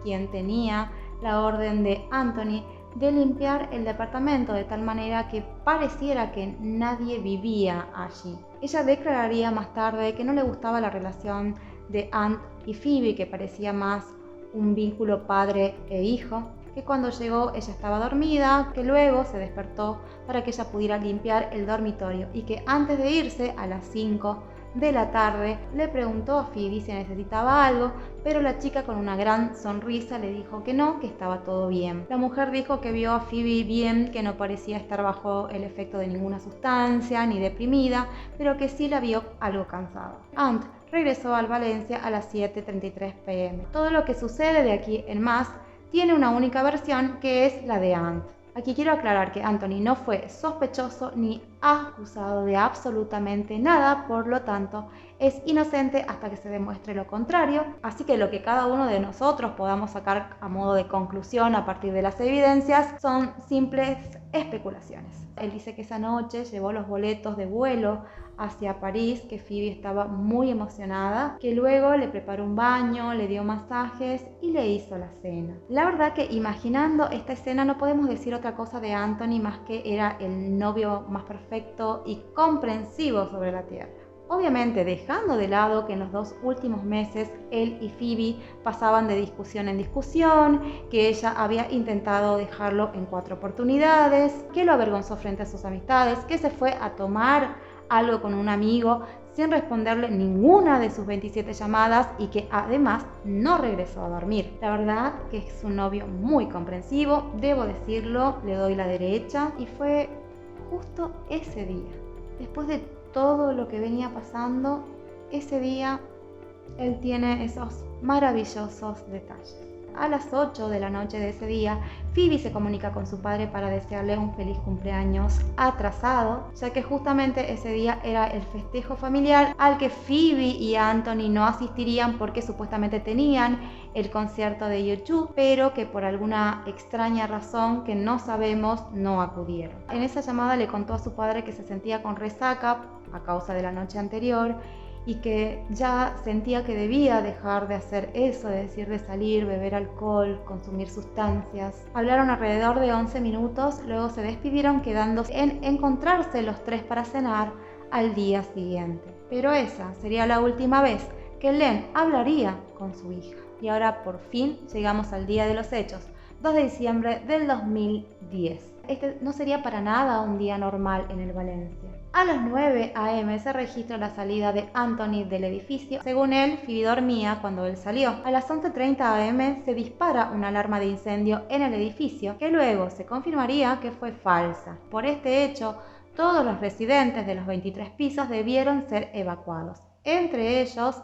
quien tenía la orden de Anthony de limpiar el departamento de tal manera que pareciera que nadie vivía allí. Ella declararía más tarde que no le gustaba la relación de Ant y Phoebe, que parecía más un vínculo padre e hijo, que cuando llegó ella estaba dormida, que luego se despertó para que ella pudiera limpiar el dormitorio y que antes de irse a las 5 de la tarde le preguntó a Phoebe si necesitaba algo, pero la chica con una gran sonrisa le dijo que no, que estaba todo bien. La mujer dijo que vio a Phoebe bien, que no parecía estar bajo el efecto de ninguna sustancia ni deprimida, pero que sí la vio algo cansada. Ant regresó al Valencia a las 7:33 p.m. Todo lo que sucede de aquí en más tiene una única versión, que es la de Ant. Aquí quiero aclarar que Anthony no fue sospechoso ni acusado de absolutamente nada, por lo tanto es inocente hasta que se demuestre lo contrario, así que lo que cada uno de nosotros podamos sacar a modo de conclusión a partir de las evidencias son simples especulaciones. Él dice que esa noche llevó los boletos de vuelo hacia París, que Phoebe estaba muy emocionada, que luego le preparó un baño, le dio masajes y le hizo la cena. La verdad que imaginando esta escena no podemos decir otra cosa de Anthony más que era el novio más perfecto y comprensivo sobre la tierra. Obviamente dejando de lado que en los 2 últimos meses él y Phoebe pasaban de discusión en discusión, que ella había intentado dejarlo en 4 oportunidades, que lo avergonzó frente a sus amistades, que se fue a tomar algo con un amigo sin responderle ninguna de sus 27 llamadas y que además no regresó a dormir. La verdad que es un novio muy comprensivo, debo decirlo, le doy la derecha, y fue justo ese día, después de todo lo que venía pasando, ese día él tiene esos maravillosos detalles. A las 8 de la noche de ese día, Phoebe se comunica con su padre para desearle un feliz cumpleaños atrasado, ya que justamente ese día era el festejo familiar al que Phoebe y Anthony no asistirían porque supuestamente tenían el concierto de YouTube, pero que por alguna extraña razón que no sabemos no acudieron. En esa llamada le contó a su padre que se sentía con resaca a causa de la noche anterior y que ya sentía que debía dejar de hacer eso, es decir, de salir, beber alcohol, consumir sustancias. Hablaron alrededor de 11 minutos, luego se despidieron quedándose en encontrarse los tres para cenar al día siguiente. Pero esa sería la última vez que Len hablaría con su hija. Y ahora por fin llegamos al día de los hechos, 2 de diciembre del 2010. Este no sería para nada un día normal en el Valencia. A las 9 a.m. se registra la salida de Anthony del edificio. Según él, Phoebe dormía cuando él salió. A las 11:30 a.m. se dispara una alarma de incendio en el edificio, que luego se confirmaría que fue falsa. Por este hecho, todos los residentes de los 23 pisos debieron ser evacuados, entre ellos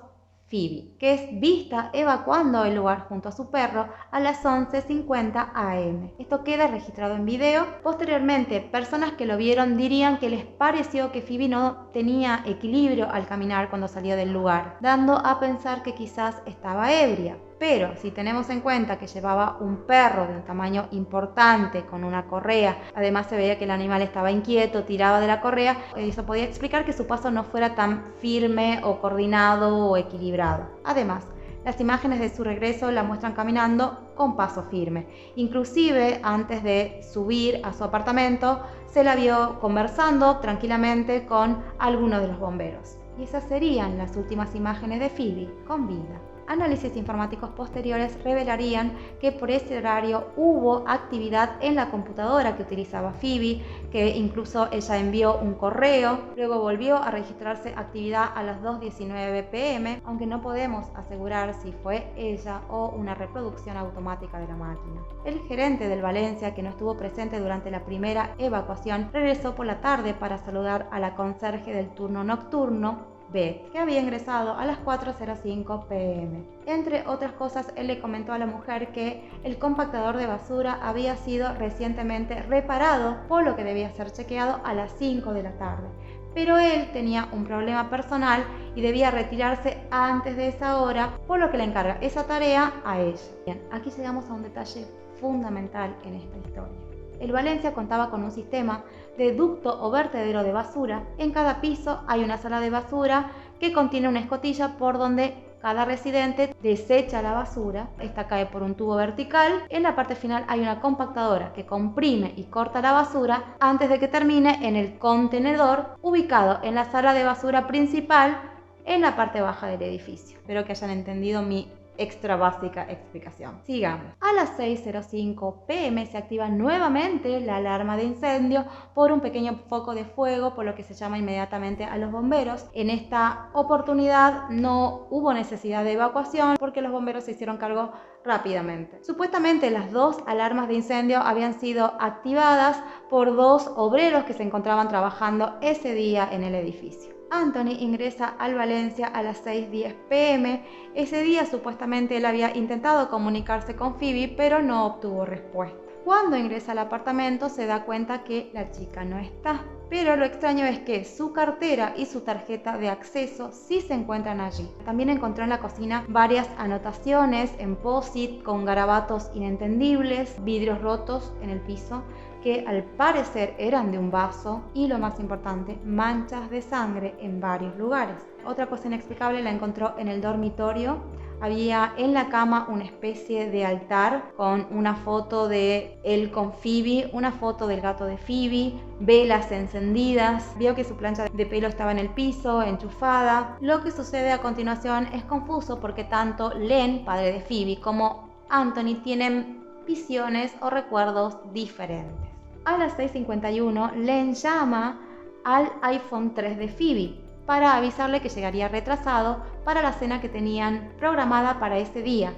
Phoebe, que es vista evacuando el lugar junto a su perro a las 11:50 am. Esto queda registrado en video. Posteriormente, personas que lo vieron dirían que les pareció que Phoebe no tenía equilibrio al caminar cuando salió del lugar, dando a pensar que quizás estaba ebria. Pero si tenemos en cuenta que llevaba un perro de un tamaño importante con una correa, además se veía que el animal estaba inquieto, tiraba de la correa, eso podía explicar que su paso no fuera tan firme o coordinado o equilibrado. Además, las imágenes de su regreso la muestran caminando con paso firme. Inclusive, antes de subir a su apartamento, se la vio conversando tranquilamente con algunos de los bomberos. Y esas serían las últimas imágenes de Phoebe con vida. Análisis informáticos posteriores revelarían que por ese horario hubo actividad en la computadora que utilizaba Phoebe, que incluso ella envió un correo, luego volvió a registrarse actividad a las 2:19 p.m., aunque no podemos asegurar si fue ella o una reproducción automática de la máquina. El gerente del Valencia, que no estuvo presente durante la primera evacuación, regresó por la tarde para saludar a la conserje del turno nocturno, Beth, que había ingresado a las 4:05 p.m. Entre otras cosas, él le comentó a la mujer que el compactador de basura había sido recientemente reparado, por lo que debía ser chequeado a las 5 de la tarde. Pero él tenía un problema personal y debía retirarse antes de esa hora, por lo que le encarga esa tarea a ella. Bien, aquí llegamos a un detalle fundamental en esta historia. El Valencia contaba con un sistema de ducto o vertedero de basura. En cada piso hay una sala de basura que contiene una escotilla por donde cada residente desecha la basura. Esta cae por un tubo vertical. En la parte final hay una compactadora que comprime y corta la basura antes de que termine en el contenedor ubicado en la sala de basura principal en la parte baja del edificio. Espero que hayan entendido mi extra básica explicación. Sigamos. A las 6:05 p.m. se activa nuevamente la alarma de incendio por un pequeño foco de fuego, por lo que se llama inmediatamente a los bomberos. En esta oportunidad no hubo necesidad de evacuación porque los bomberos se hicieron cargo rápidamente. Supuestamente las 2 alarmas de incendio habían sido activadas por 2 obreros que se encontraban trabajando ese día en el edificio. Anthony ingresa al Valencia a las 6:10 p.m. Ese día supuestamente él había intentado comunicarse con Phoebe, pero no obtuvo respuesta. Cuando ingresa al apartamento se da cuenta que la chica no está, pero lo extraño es que su cartera y su tarjeta de acceso sí se encuentran allí. También encontró en la cocina varias anotaciones en post-it con garabatos inentendibles, vidrios rotos en el piso, que al parecer eran de un vaso y, lo más importante, manchas de sangre en varios lugares. Otra cosa inexplicable la encontró en el dormitorio. Había en la cama una especie de altar con una foto de él con Phoebe, una foto del gato de Phoebe, velas encendidas. Vio que su plancha de pelo estaba en el piso, enchufada. Lo que sucede a continuación es confuso porque tanto Len, padre de Phoebe, como Anthony tienen visiones o recuerdos diferentes. A las 6:51, Len llama al iPhone 3 de Phoebe para avisarle que llegaría retrasado para la cena que tenían programada para ese día.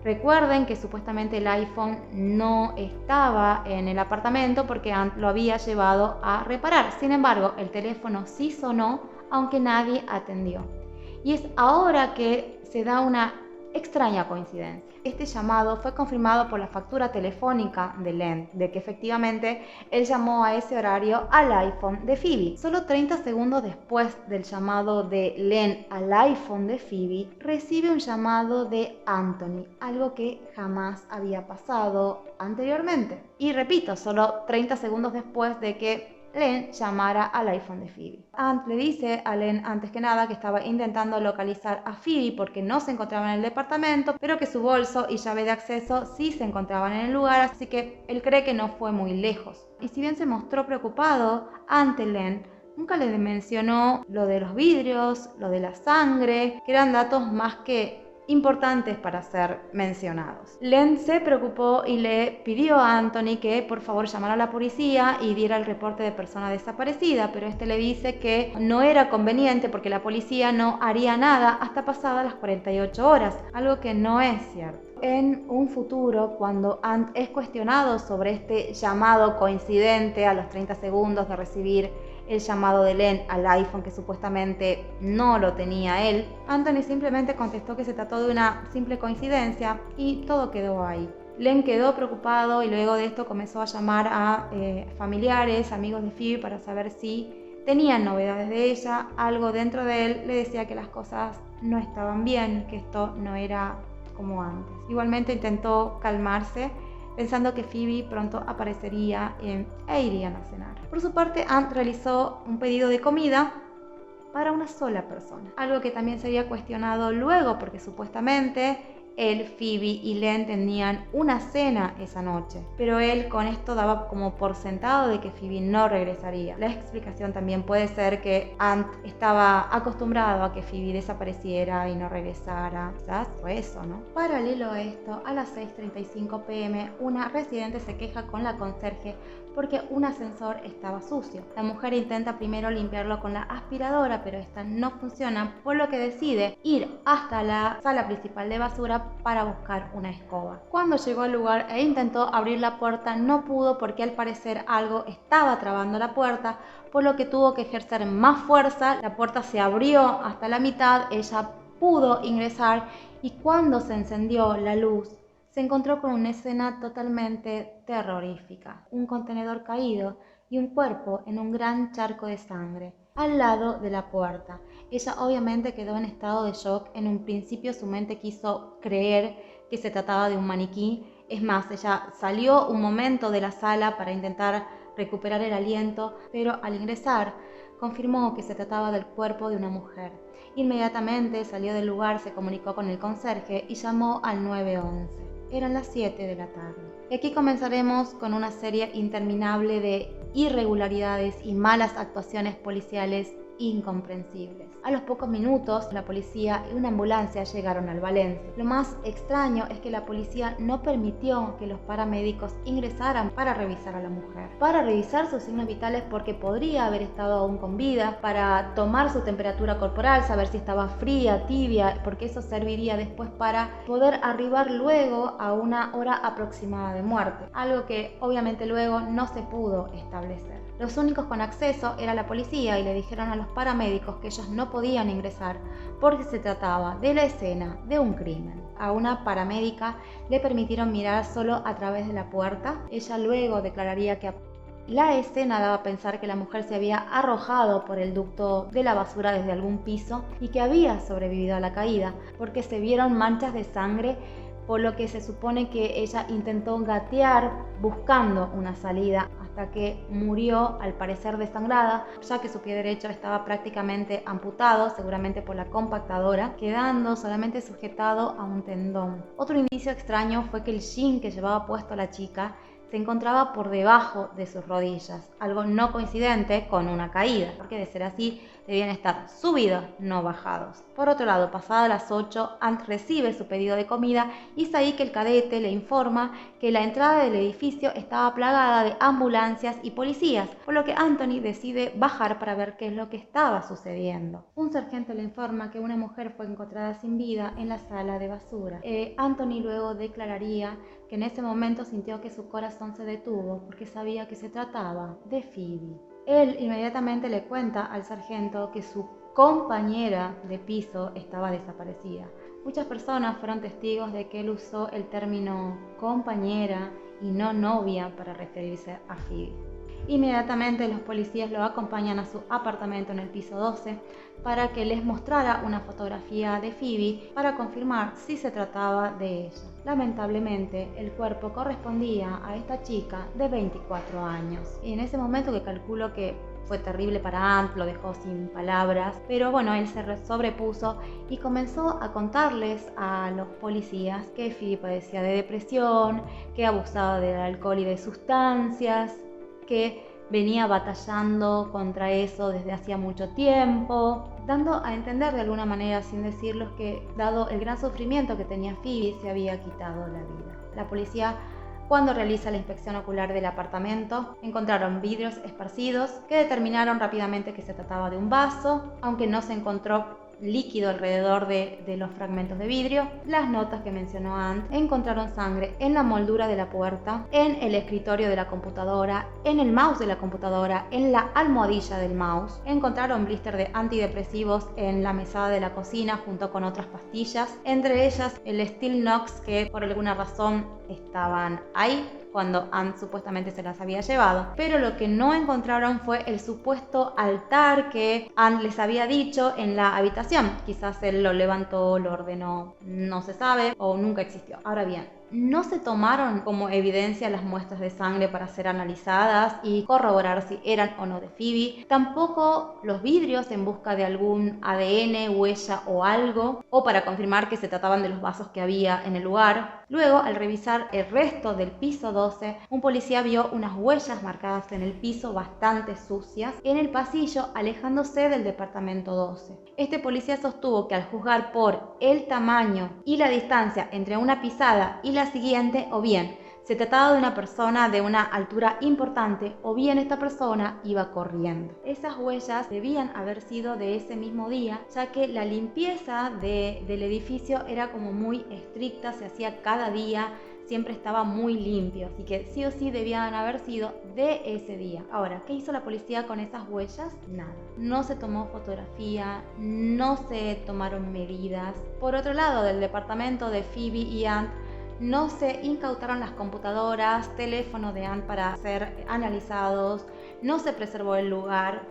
Recuerden que supuestamente el iPhone no estaba en el apartamento porque lo había llevado a reparar. Sin embargo, el teléfono sí sonó, aunque nadie atendió. Y es ahora que se da una extraña coincidencia. Este llamado fue confirmado por la factura telefónica de Len, de que efectivamente él llamó a ese horario al iPhone de Phoebe. Solo 30 segundos después del llamado de Len al iPhone de Phoebe, recibe un llamado de Anthony, algo que jamás había pasado anteriormente. Y repito, solo 30 segundos después de que Len llamara al iPhone de Phoebe. Ant le dice a Len antes que nada que estaba intentando localizar a Phoebe porque no se encontraba en el departamento, pero que su bolso y llave de acceso sí se encontraban en el lugar, así que él cree que no fue muy lejos. Y si bien se mostró preocupado ante Len, nunca le mencionó lo de los vidrios, lo de la sangre, que eran datos más que importantes para ser mencionados. Len se preocupó y le pidió a Anthony que por favor llamara a la policía y diera el reporte de persona desaparecida, pero este le dice que no era conveniente porque la policía no haría nada hasta pasadas las 48 horas, algo que no es cierto. En un futuro, cuando Ant es cuestionado sobre este llamado coincidente a los 30 segundos de recibir el llamado de Len al iPhone que supuestamente no lo tenía él, Anthony simplemente contestó que se trató de una simple coincidencia y todo quedó ahí. Len quedó preocupado y luego de esto comenzó a llamar a familiares, amigos de Phoebe para saber si tenían novedades de ella. Algo dentro de él le decía que las cosas no estaban bien, que esto no era como antes. Igualmente intentó calmarse, pensando que Phoebe pronto aparecería e irían a cenar. Por su parte, Ant realizó un pedido de comida para una sola persona, algo que también sería cuestionado luego porque supuestamente él, Phoebe y Len tenían una cena esa noche, pero él con esto daba como por sentado de que Phoebe no regresaría. La explicación también puede ser que Ant estaba acostumbrado a que Phoebe desapareciera y no regresara. Quizás fue eso, ¿no? Paralelo a esto, a las 6:35 p.m., una residente se queja con la conserje porque un ascensor estaba sucio. La mujer intenta primero limpiarlo con la aspiradora, pero esta no funciona, por lo que decide ir hasta la sala principal de basura para buscar una escoba. Cuando llegó al lugar e intentó abrir la puerta, no pudo porque al parecer algo estaba trabando la puerta, por lo que tuvo que ejercer más fuerza. La puerta se abrió hasta la mitad, ella pudo ingresar y cuando se encendió la luz, se encontró con una escena totalmente terrorífica, un contenedor caído y un cuerpo en un gran charco de sangre al lado de la puerta. Ella obviamente quedó en estado de shock. En un principio su mente quiso creer que se trataba de un maniquí. Es más, ella salió un momento de la sala para intentar recuperar el aliento, pero al ingresar confirmó que se trataba del cuerpo de una mujer. Inmediatamente salió del lugar, se comunicó con el conserje y llamó al 911. Eran las 7 de la tarde. Y aquí comenzaremos con una serie interminable de irregularidades y malas actuaciones policiales incomprensibles. A los pocos minutos, la policía y una ambulancia llegaron al Valencia. Lo más extraño es que la policía no permitió que los paramédicos ingresaran para revisar a la mujer, para revisar sus signos vitales porque podría haber estado aún con vida, para tomar su temperatura corporal, saber si estaba fría, tibia, porque eso serviría después para poder arribar luego a una hora aproximada de muerte, algo que obviamente luego no se pudo establecer. Los únicos con acceso era la policía y le dijeron a los paramédicos que ellos no podían ingresar porque se trataba de la escena de un crimen. A una paramédica le permitieron mirar solo a través de la puerta. Ella luego declararía que la escena daba a pensar que la mujer se había arrojado por el ducto de la basura desde algún piso y que había sobrevivido a la caída porque se vieron manchas de sangre, por lo que se supone que ella intentó gatear buscando una salida hasta que murió, al parecer desangrada, ya que su pie derecho estaba prácticamente amputado, seguramente por la compactadora, quedando solamente sujetado a un tendón. Otro indicio extraño fue que el jean que llevaba puesto la chica se encontraba por debajo de sus rodillas, algo no coincidente con una caída, porque de ser así debían estar subidos, no bajados. Por otro lado, pasadas las 8, Ant recibe su pedido de comida y es ahí que el cadete le informa que la entrada del edificio estaba plagada de ambulancias y policías, por lo que Anthony decide bajar para ver qué es lo que estaba sucediendo. Un sargento le informa que una mujer fue encontrada sin vida en la sala de basura. Anthony luego declararía que en ese momento sintió que su corazón se detuvo porque sabía que se trataba de Phoebe. Él inmediatamente le cuenta al sargento que su compañera de piso estaba desaparecida. Muchas personas fueron testigos de que él usó el término compañera y no novia para referirse a Phoebe. Inmediatamente los policías lo acompañan a su apartamento en el piso 12 para que les mostrara una fotografía de Phoebe para confirmar si se trataba de ella. Lamentablemente, el cuerpo correspondía a esta chica de 24 años. Y en ese momento, que calculo que fue terrible para Ant, lo dejó sin palabras, pero bueno, él se sobrepuso y comenzó a contarles a los policías que Phoebe padecía de depresión, que abusaba del alcohol y de sustancias, que venía batallando contra eso desde hacía mucho tiempo, dando a entender de alguna manera, sin decirlo, que dado el gran sufrimiento que tenía Phoebe, se había quitado la vida. La policía, cuando realiza la inspección ocular del apartamento, encontraron vidrios esparcidos que determinaron rápidamente que se trataba de un vaso, aunque no se encontró líquido alrededor de los fragmentos de vidrio. Las notas que mencionó Ant encontraron sangre en la moldura de la puerta, en el escritorio de la computadora, en el mouse de la computadora, en la almohadilla del mouse. Encontraron blister de antidepresivos en la mesada de la cocina junto con otras pastillas, entre ellas el Still Knox, que por alguna razón estaban ahí cuando Ant supuestamente se las había llevado. Pero lo que no encontraron fue el supuesto altar que Ant les había dicho en la habitación. Quizás él lo levantó, lo ordenó, no se sabe, o nunca existió. Ahora bien, no se tomaron como evidencia las muestras de sangre para ser analizadas y corroborar si eran o no de Phoebe. Tampoco los vidrios en busca de algún ADN, huella o algo, o para confirmar que se trataban de los vasos que había en el lugar. Luego, al revisar el resto del piso 12, un policía vio unas huellas marcadas en el piso bastante sucias en el pasillo alejándose del departamento 12. Este policía sostuvo que al juzgar por el tamaño y la distancia entre una pisada y la siguiente, o bien se trataba de una persona de una altura importante, o bien esta persona iba corriendo. Esas huellas debían haber sido de ese mismo día, ya que la limpieza del edificio era como muy estricta, se hacía cada día, siempre estaba muy limpio, así que sí o sí debían haber sido de ese día. Ahora, ¿qué hizo la policía con esas huellas? Nada. No se tomó fotografía, no se tomaron medidas. Por otro lado, del departamento de Phoebe y Ant, no se incautaron las computadoras, teléfono de Ant para ser analizados, no se preservó el lugar.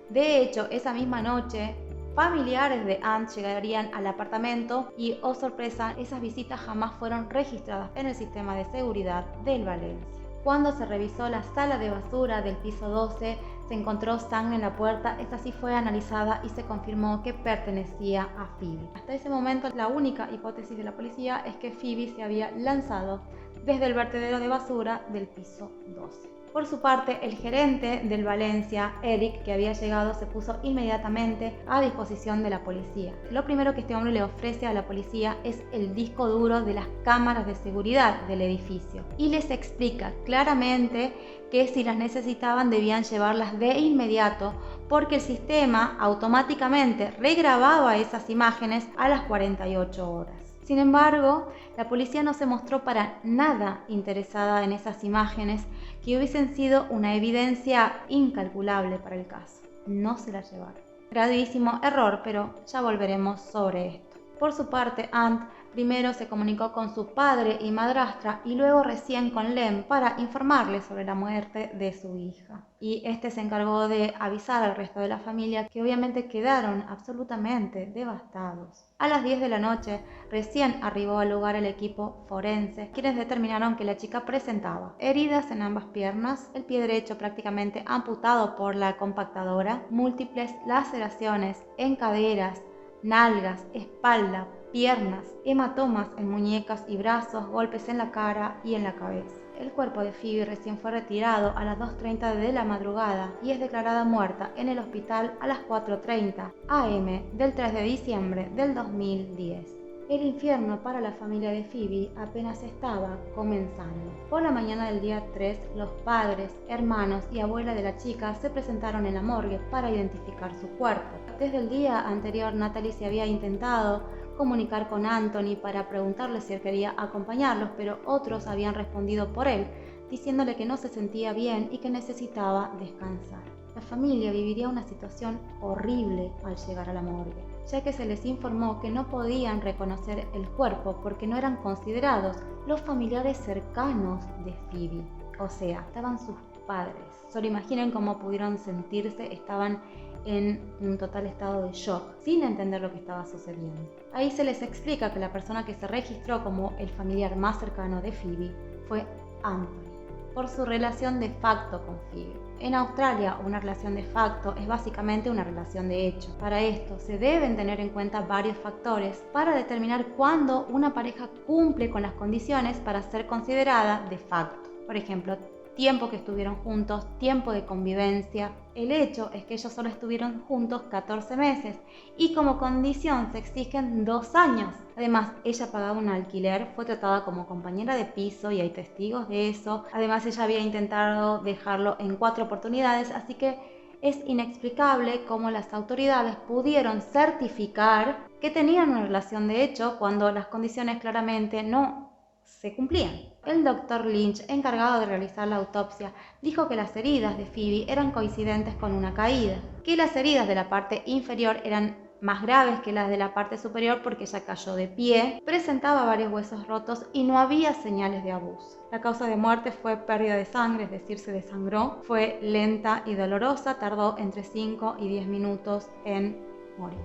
De hecho, esa misma noche, familiares de Ant llegarían al apartamento y, oh sorpresa, esas visitas jamás fueron registradas en el sistema de seguridad del Valencia. Cuando se revisó la sala de basura del piso 12, se encontró sangre en la puerta. Esta sí fue analizada y se confirmó que pertenecía a Phoebe. Hasta ese momento, la única hipótesis de la policía es que Phoebe se había lanzado desde el vertedero de basura del piso 12. Por su parte, el gerente del Valencia, Eric, que había llegado, se puso inmediatamente a disposición de la policía. Lo primero que este hombre le ofrece a la policía es el disco duro de las cámaras de seguridad del edificio y les explica claramente que si las necesitaban debían llevarlas de inmediato porque el sistema automáticamente regrababa esas imágenes a las 48 horas. Sin embargo, la policía no se mostró para nada interesada en esas imágenes que hubiesen sido una evidencia incalculable para el caso. No se las llevaron. Gravísimo error, pero ya volveremos sobre esto. Por su parte, Ant primero se comunicó con su padre y madrastra y luego recién con Lem para informarle sobre la muerte de su hija. Y este se encargó de avisar al resto de la familia, que obviamente quedaron absolutamente devastados. A las 10 de la noche recién arribó al lugar el equipo forense, quienes determinaron que la chica presentaba heridas en ambas piernas, el pie derecho prácticamente amputado por la compactadora, múltiples laceraciones en caderas, nalgas, espalda, piernas, hematomas en muñecas y brazos, golpes en la cara y en la cabeza. El cuerpo de Phoebe recién fue retirado a las 2:30 de la madrugada y es declarada muerta en el hospital a las 4:30 am del 3 de diciembre del 2010. El infierno para la familia de Phoebe apenas estaba comenzando. Por la mañana del día 3, los padres, hermanos y abuela de la chica se presentaron en la morgue para identificar su cuerpo. Desde el día anterior, Natalie se había intentado comunicar con Anthony para preguntarle si él quería acompañarlos, pero otros habían respondido por él, diciéndole que no se sentía bien y que necesitaba descansar. La familia viviría una situación horrible al llegar a la morgue, ya que se les informó que no podían reconocer el cuerpo porque no eran considerados los familiares cercanos de Phoebe. O sea, estaban sus padres. Solo imaginen cómo pudieron sentirse, estaban en un total estado de shock, sin entender lo que estaba sucediendo. Ahí se les explica que la persona que se registró como el familiar más cercano de Phoebe fue Anthony, por su relación de facto con Phoebe. En Australia, una relación de facto es básicamente una relación de hecho. Para esto, se deben tener en cuenta varios factores para determinar cuándo una pareja cumple con las condiciones para ser considerada de facto. Por ejemplo, tiempo que estuvieron juntos, tiempo de convivencia. El hecho es que ellos solo estuvieron juntos 14 meses y como condición se exigen 2 años. Además, ella pagaba un alquiler, fue tratada como compañera de piso y hay testigos de eso. Además, ella había intentado dejarlo en 4 oportunidades, así que es inexplicable cómo las autoridades pudieron certificar que tenían una relación de hecho cuando las condiciones claramente no se cumplían. El Dr. Lynch, encargado de realizar la autopsia, dijo que las heridas de Phoebe eran coincidentes con una caída, que las heridas de la parte inferior eran más graves que las de la parte superior porque ella cayó de pie, presentaba varios huesos rotos y no había señales de abuso. La causa de muerte fue pérdida de sangre, es decir, se desangró, fue lenta y dolorosa, tardó entre 5 y 10 minutos en morir.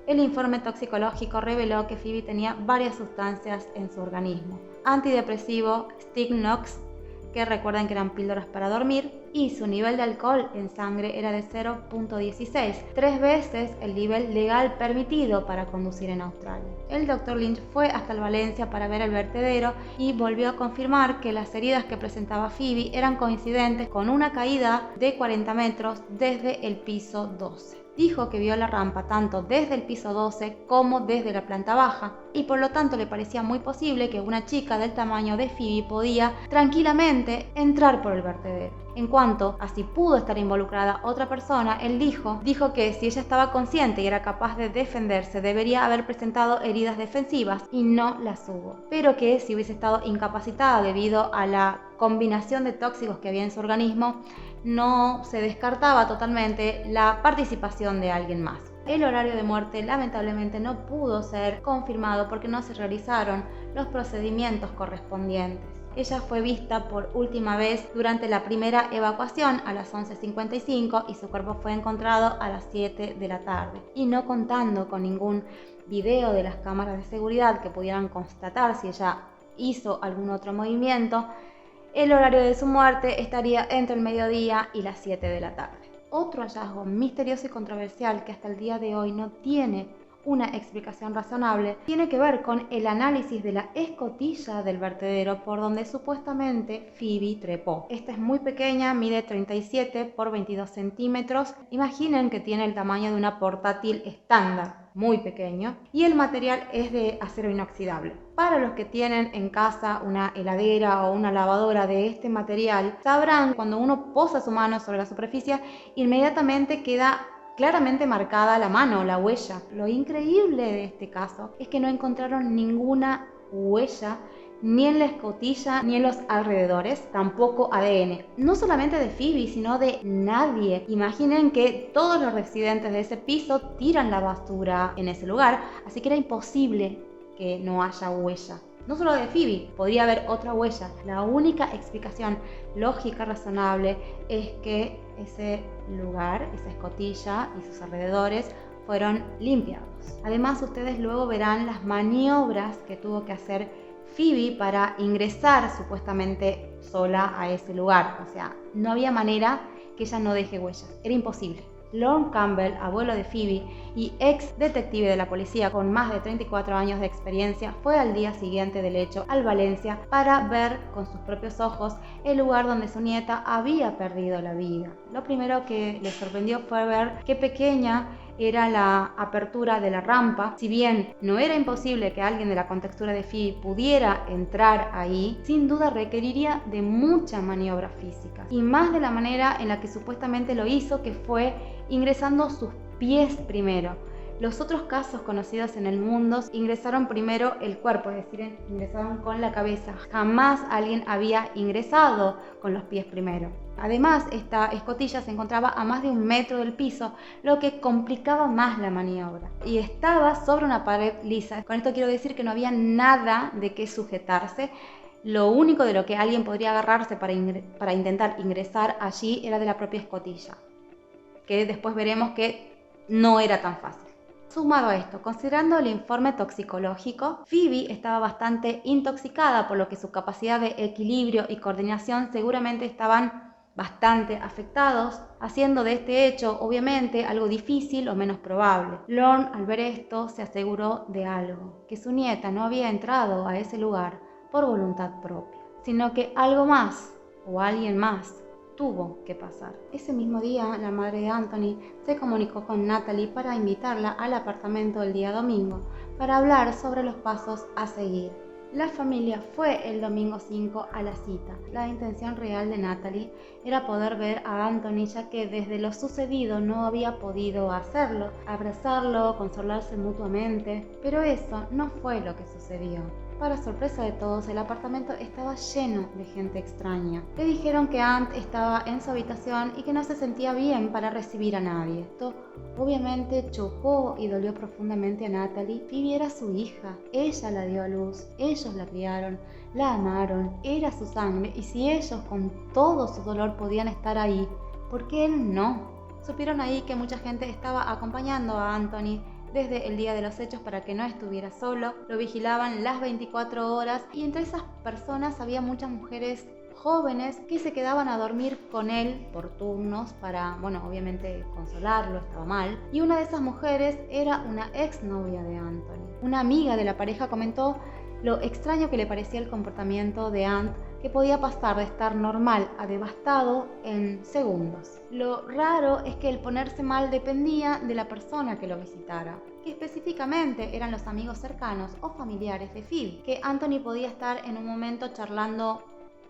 El informe toxicológico reveló que Phoebe tenía varias sustancias en su organismo: antidepresivo, Stignox, que recuerden que eran píldoras para dormir, y su nivel de alcohol en sangre era de 0.16, 3 veces el nivel legal permitido para conducir en Australia. El Dr. Lynch fue hasta el Valencia para ver el vertedero y volvió a confirmar que las heridas que presentaba Phoebe eran coincidentes con una caída de 40 metros desde el piso 12. Dijo que vio la rampa tanto desde el piso 12 como desde la planta baja y por lo tanto le parecía muy posible que una chica del tamaño de Phoebe podía tranquilamente entrar por el vertedero. En cuanto a si pudo estar involucrada otra persona, él dijo que si ella estaba consciente y era capaz de defenderse, debería haber presentado heridas defensivas y no las hubo, pero que si hubiese estado incapacitada debido a la combinación de tóxicos que había en su organismo, no se descartaba totalmente la participación de alguien más. El horario de muerte lamentablemente no pudo ser confirmado porque no se realizaron los procedimientos correspondientes. Ella fue vista por última vez durante la primera evacuación a las 11:55 y su cuerpo fue encontrado a las 7 de la tarde. Y no contando con ningún video de las cámaras de seguridad que pudieran constatar si ella hizo algún otro movimiento, el horario de su muerte estaría entre el mediodía y las 7 de la tarde. Otro hallazgo misterioso y controversial que hasta el día de hoy no tiene una explicación razonable tiene que ver con el análisis de la escotilla del vertedero por donde supuestamente Phoebe trepó. Esta es muy pequeña, mide 37 por 22 centímetros. Imaginen que tiene el tamaño de una portátil estándar, muy pequeño, y el material es de acero inoxidable. Para los que tienen en casa una heladera o una lavadora de este material, sabrán cuando uno posa su mano sobre la superficie, inmediatamente queda claramente marcada la mano, la huella. Lo increíble de este caso es que no encontraron ninguna huella ni en la escotilla ni en los alrededores, tampoco ADN. No solamente de Phoebe, sino de nadie. Imaginen que todos los residentes de ese piso tiran la basura en ese lugar, así que era imposible que no haya huella. No solo de Phoebe, podría haber otra huella. La única explicación lógica, razonable, es que ese lugar, esa escotilla y sus alrededores fueron limpiados. Además, ustedes luego verán las maniobras que tuvo que hacer Phoebe para ingresar supuestamente sola a ese lugar. O sea, no había manera que ella no deje huellas. Era imposible. Lorne Campbell, abuelo de Phoebe y ex detective de la policía con más de 34 años de experiencia, fue al día siguiente del hecho al Valencia para ver con sus propios ojos el lugar donde su nieta había perdido la vida. Lo primero que le sorprendió fue ver qué pequeña era la apertura de la rampa. Si bien no era imposible que alguien de la contextura de Phoebe pudiera entrar ahí, sin duda requeriría de mucha maniobra física y más de la manera en la que supuestamente lo hizo, que fue ingresando sus pies primero. Los otros casos conocidos en el mundo ingresaron primero el cuerpo, es decir, ingresaron con la cabeza. Jamás alguien había ingresado con los pies primero. Además, esta escotilla se encontraba a más de 1 metro del piso, lo que complicaba más la maniobra. Y estaba sobre una pared lisa. Con esto quiero decir que no había nada de qué sujetarse. Lo único de lo que alguien podría agarrarse para intentar ingresar allí era de la propia escotilla, que después veremos que no era tan fácil. Sumado a esto, considerando el informe toxicológico, Phoebe estaba bastante intoxicada, por lo que su capacidad de equilibrio y coordinación seguramente estaban bastante afectados, haciendo de este hecho obviamente algo difícil o menos probable. Lorne, al ver esto, se aseguró de algo, que su nieta no había entrado a ese lugar por voluntad propia, sino que algo más o alguien más tuvo que pasar. Ese mismo día, la madre de Anthony se comunicó con Natalie para invitarla al apartamento el día domingo para hablar sobre los pasos a seguir. La familia fue el domingo 5 a la cita. La intención real de Natalie era poder ver a Anthony, ya que desde lo sucedido no había podido hacerlo, abrazarlo, consolarse mutuamente, pero eso no fue lo que sucedió. Para sorpresa de todos, el apartamento estaba lleno de gente extraña. Le dijeron que Ant estaba en su habitación y que no se sentía bien para recibir a nadie. Esto obviamente chocó y dolió profundamente a Natalie. Phoebe era su hija, ella la dio a luz, ellos la criaron, la amaron, era su sangre, y si ellos con todo su dolor podían estar ahí, ¿por qué él no? Supieron ahí que mucha gente estaba acompañando a Anthony desde el día de los hechos para que no estuviera solo, lo vigilaban las 24 horas, y entre esas personas había muchas mujeres jóvenes que se quedaban a dormir con él por turnos para, obviamente consolarlo, estaba mal. Y una de esas mujeres era una exnovia de Anthony. Una amiga de la pareja comentó lo extraño que le parecía el comportamiento de Ant, que podía pasar de estar normal a devastado en segundos. Lo raro es que el ponerse mal dependía de la persona que lo visitara, que específicamente eran los amigos cercanos o familiares de Phoebe, que Anthony podía estar en un momento charlando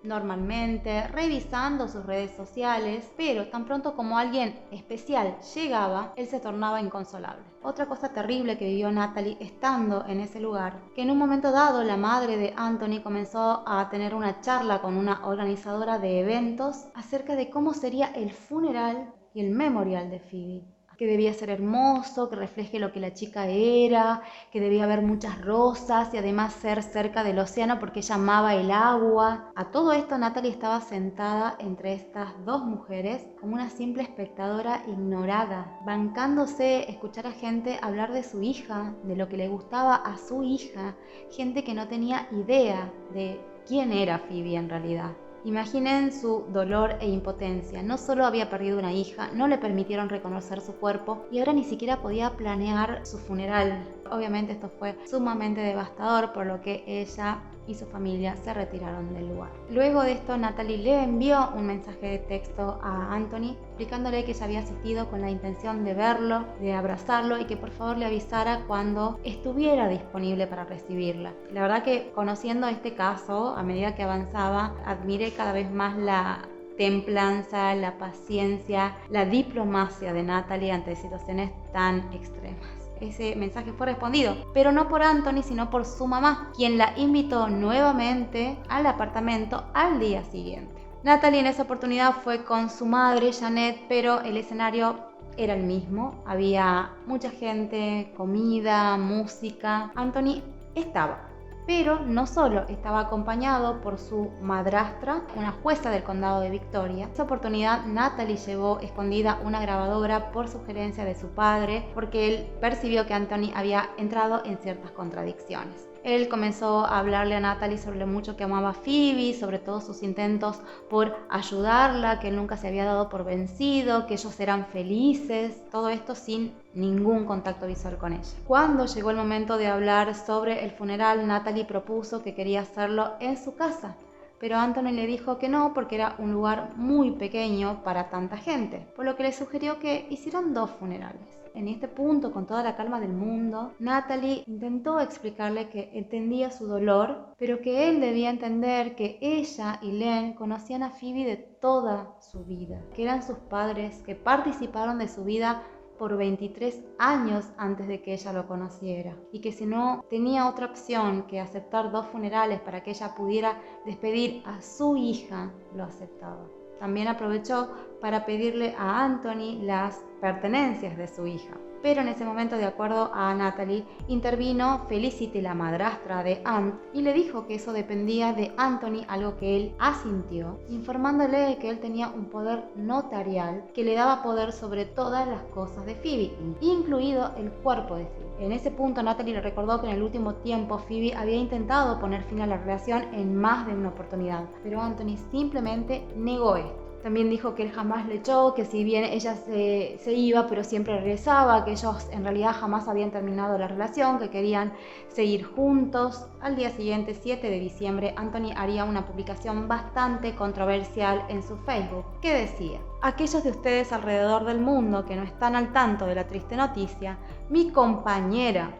normalmente, revisando sus redes sociales, pero tan pronto como alguien especial llegaba, él se tornaba inconsolable. Otra cosa terrible que vivió Natalie estando en ese lugar, que en un momento dado la madre de Anthony comenzó a tener una charla con una organizadora de eventos acerca de cómo sería el funeral y el memorial de Phoebe, que debía ser hermoso, que refleje lo que la chica era, que debía haber muchas rosas y además ser cerca del océano porque ella amaba el agua. A todo esto Natalie estaba sentada entre estas dos mujeres como una simple espectadora ignorada, bancándose escuchar a gente hablar de su hija, de lo que le gustaba a su hija, gente que no tenía idea de quién era Phoebe en realidad. Imaginen su dolor e impotencia. No solo había perdido una hija, no le permitieron reconocer su cuerpo y ahora ni siquiera podía planear su funeral. Obviamente esto fue sumamente devastador, por lo que ella y su familia se retiraron del lugar. Luego de esto, Natalie le envió un mensaje de texto a Anthony explicándole que ella había asistido con la intención de verlo, de abrazarlo y que por favor le avisara cuando estuviera disponible para recibirla. La verdad que conociendo este caso, a medida que avanzaba, admiré cada vez más la templanza, la paciencia, la diplomacia de Natalie ante situaciones tan extremas. Ese mensaje fue respondido, pero no por Anthony, sino por su mamá, quien la invitó nuevamente al apartamento al día siguiente. Natalie en esa oportunidad fue con su madre, Janet, pero el escenario era el mismo. Había mucha gente, comida, música. Anthony estaba, pero no solo, estaba acompañado por su madrastra, una jueza del condado de Victoria. En esa oportunidad Natalie llevó escondida una grabadora por sugerencia de su padre, porque él percibió que Anthony había entrado en ciertas contradicciones. Él comenzó a hablarle a Natalie sobre lo mucho que amaba a Phoebe, sobre todos sus intentos por ayudarla, que él nunca se había dado por vencido, que ellos eran felices, todo esto sin ningún contacto visual con ella. Cuando llegó el momento de hablar sobre el funeral, Natalie propuso que quería hacerlo en su casa, pero Anthony le dijo que no porque era un lugar muy pequeño para tanta gente, por lo que le sugirió que hicieran 2 funerales. En este punto, con toda la calma del mundo, Natalie intentó explicarle que entendía su dolor, pero que él debía entender que ella y Len conocían a Phoebe de toda su vida, que eran sus padres, que participaron de su vida por 23 años antes de que ella lo conociera, y que si no tenía otra opción que aceptar 2 funerales para que ella pudiera despedir a su hija, lo aceptaba. También aprovechó para pedirle a Anthony las pertenencias de su hija. pero en ese momento, de acuerdo a Natalie, intervino Felicity, la madrastra de Ant, y le dijo que eso dependía de Anthony, algo que él asintió, informándole de que él tenía un poder notarial que le daba poder sobre todas las cosas de Phoebe, incluido el cuerpo de Phoebe. En ese punto, Natalie le recordó que en el último tiempo Phoebe había intentado poner fin a la relación en más de una oportunidad, pero Anthony simplemente negó esto. También dijo que él jamás le echó, que si bien ella se iba, pero siempre regresaba, que ellos en realidad jamás habían terminado la relación, que querían seguir juntos. Al día siguiente, 7 de diciembre, Anthony haría una publicación bastante controversial en su Facebook, que decía: aquellos de ustedes alrededor del mundo que no están al tanto de la triste noticia, mi compañera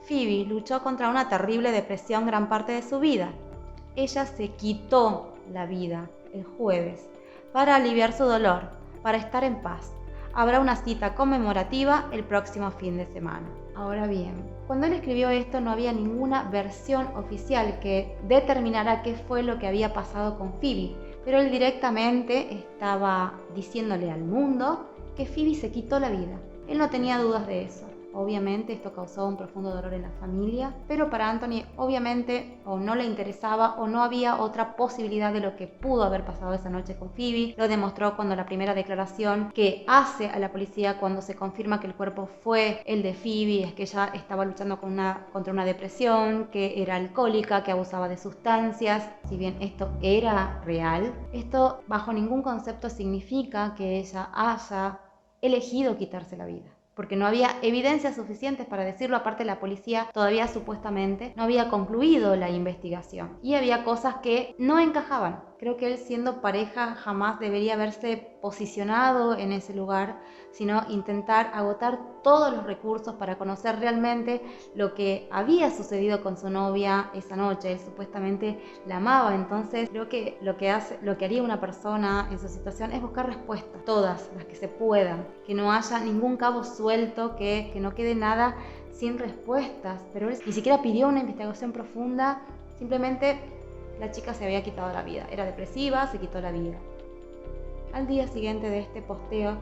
Phoebe luchó contra una terrible depresión gran parte de su vida. Ella se quitó la vida el jueves para aliviar su dolor, para estar en paz. Habrá una cita conmemorativa el próximo fin de semana. Ahora bien, cuando él escribió esto no había ninguna versión oficial que determinara qué fue lo que había pasado con Phoebe, pero él directamente estaba diciéndole al mundo que Phoebe se quitó la vida. Él no tenía dudas de eso. Obviamente esto causó un profundo dolor en la familia, pero para Anthony obviamente o no le interesaba o no había otra posibilidad de lo que pudo haber pasado esa noche con Phoebe. Lo demostró cuando la primera declaración que hace a la policía cuando se confirma que el cuerpo fue el de Phoebe es que ella estaba luchando contra una depresión, que era alcohólica, que abusaba de sustancias. Si bien esto era real, esto bajo ningún concepto significa que ella haya elegido quitarse la vida, porque no había evidencias suficientes para decirlo. Aparte, la policía todavía supuestamente no había concluido la investigación y había cosas que no encajaban. Creo que él, siendo pareja, jamás debería haberse posicionado en ese lugar, sino intentar agotar todos los recursos para conocer realmente lo que había sucedido con su novia esa noche. Él supuestamente la amaba, entonces creo que lo que haría una persona en su situación es buscar respuestas, todas las que se puedan, que no haya ningún cabo suelto, que no quede nada sin respuestas. Pero él ni siquiera pidió una investigación profunda, simplemente la chica se había quitado la vida, era depresiva, se quitó la vida. Al día siguiente de este posteo,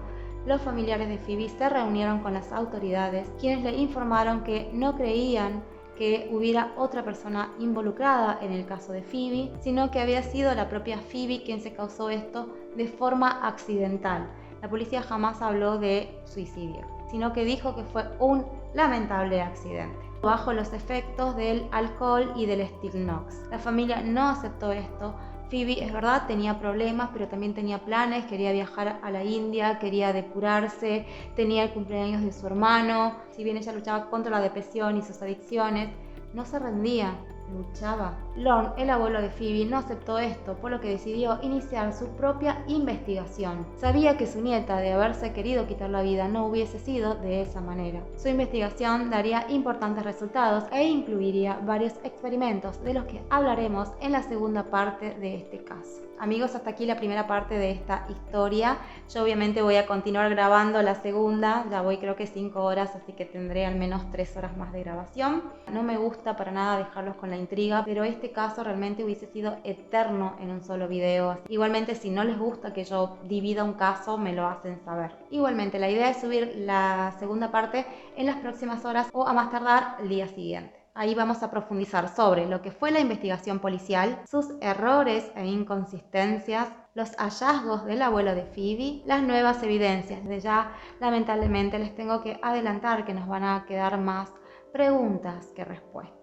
los familiares de Phoebe se reunieron con las autoridades, quienes le informaron que no creían que hubiera otra persona involucrada en el caso de Phoebe, sino que había sido la propia Phoebe quien se causó esto de forma accidental. La policía jamás habló de suicidio, sino que dijo que fue un lamentable accidente bajo los efectos del alcohol y del Stilnox. La familia no aceptó esto. Phoebe, es verdad, tenía problemas, pero también tenía planes. Quería viajar a la India, quería depurarse, tenía el cumpleaños de su hermano. Si bien ella luchaba contra la depresión y sus adicciones, no se rendía, luchaba. Lorne, el abuelo de Phoebe, no aceptó esto, por lo que decidió iniciar su propia investigación. Sabía que su nieta, de haberse querido quitar la vida, no hubiese sido de esa manera. Su investigación daría importantes resultados e incluiría varios experimentos, de los que hablaremos en la segunda parte de este caso. Amigos, hasta aquí la primera parte de esta historia. Yo obviamente voy a continuar grabando la segunda, ya voy creo que 5 horas, así que tendré al menos 3 horas más de grabación. No me gusta para nada dejarlos con la intriga, pero este caso realmente hubiese sido eterno en un solo video. Igualmente, si no les gusta que yo divida un caso, me lo hacen saber. Igualmente, la idea es subir la segunda parte en las próximas horas o a más tardar el día siguiente. Ahí vamos a profundizar sobre lo que fue la investigación policial, sus errores e inconsistencias, los hallazgos del abuelo de Phoebe, las nuevas evidencias. Desde ya, lamentablemente, les tengo que adelantar que nos van a quedar más preguntas que respuestas.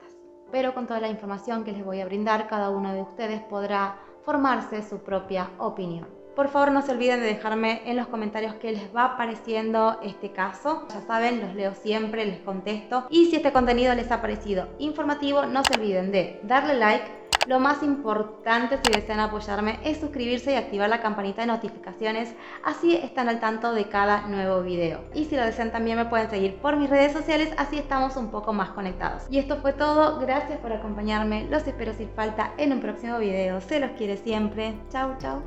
Pero con toda la información que les voy a brindar, cada uno de ustedes podrá formarse su propia opinión. Por favor, no se olviden de dejarme en los comentarios qué les va pareciendo este caso. Ya saben, los leo siempre, les contesto. Y si este contenido les ha parecido informativo, no se olviden de darle like. Lo más importante, si desean apoyarme, es suscribirse y activar la campanita de notificaciones, así están al tanto de cada nuevo video. Y si lo desean, también me pueden seguir por mis redes sociales, así estamos un poco más conectados. Y esto fue todo, gracias por acompañarme, los espero sin falta en un próximo video. Se los quiere siempre. Chau, chau.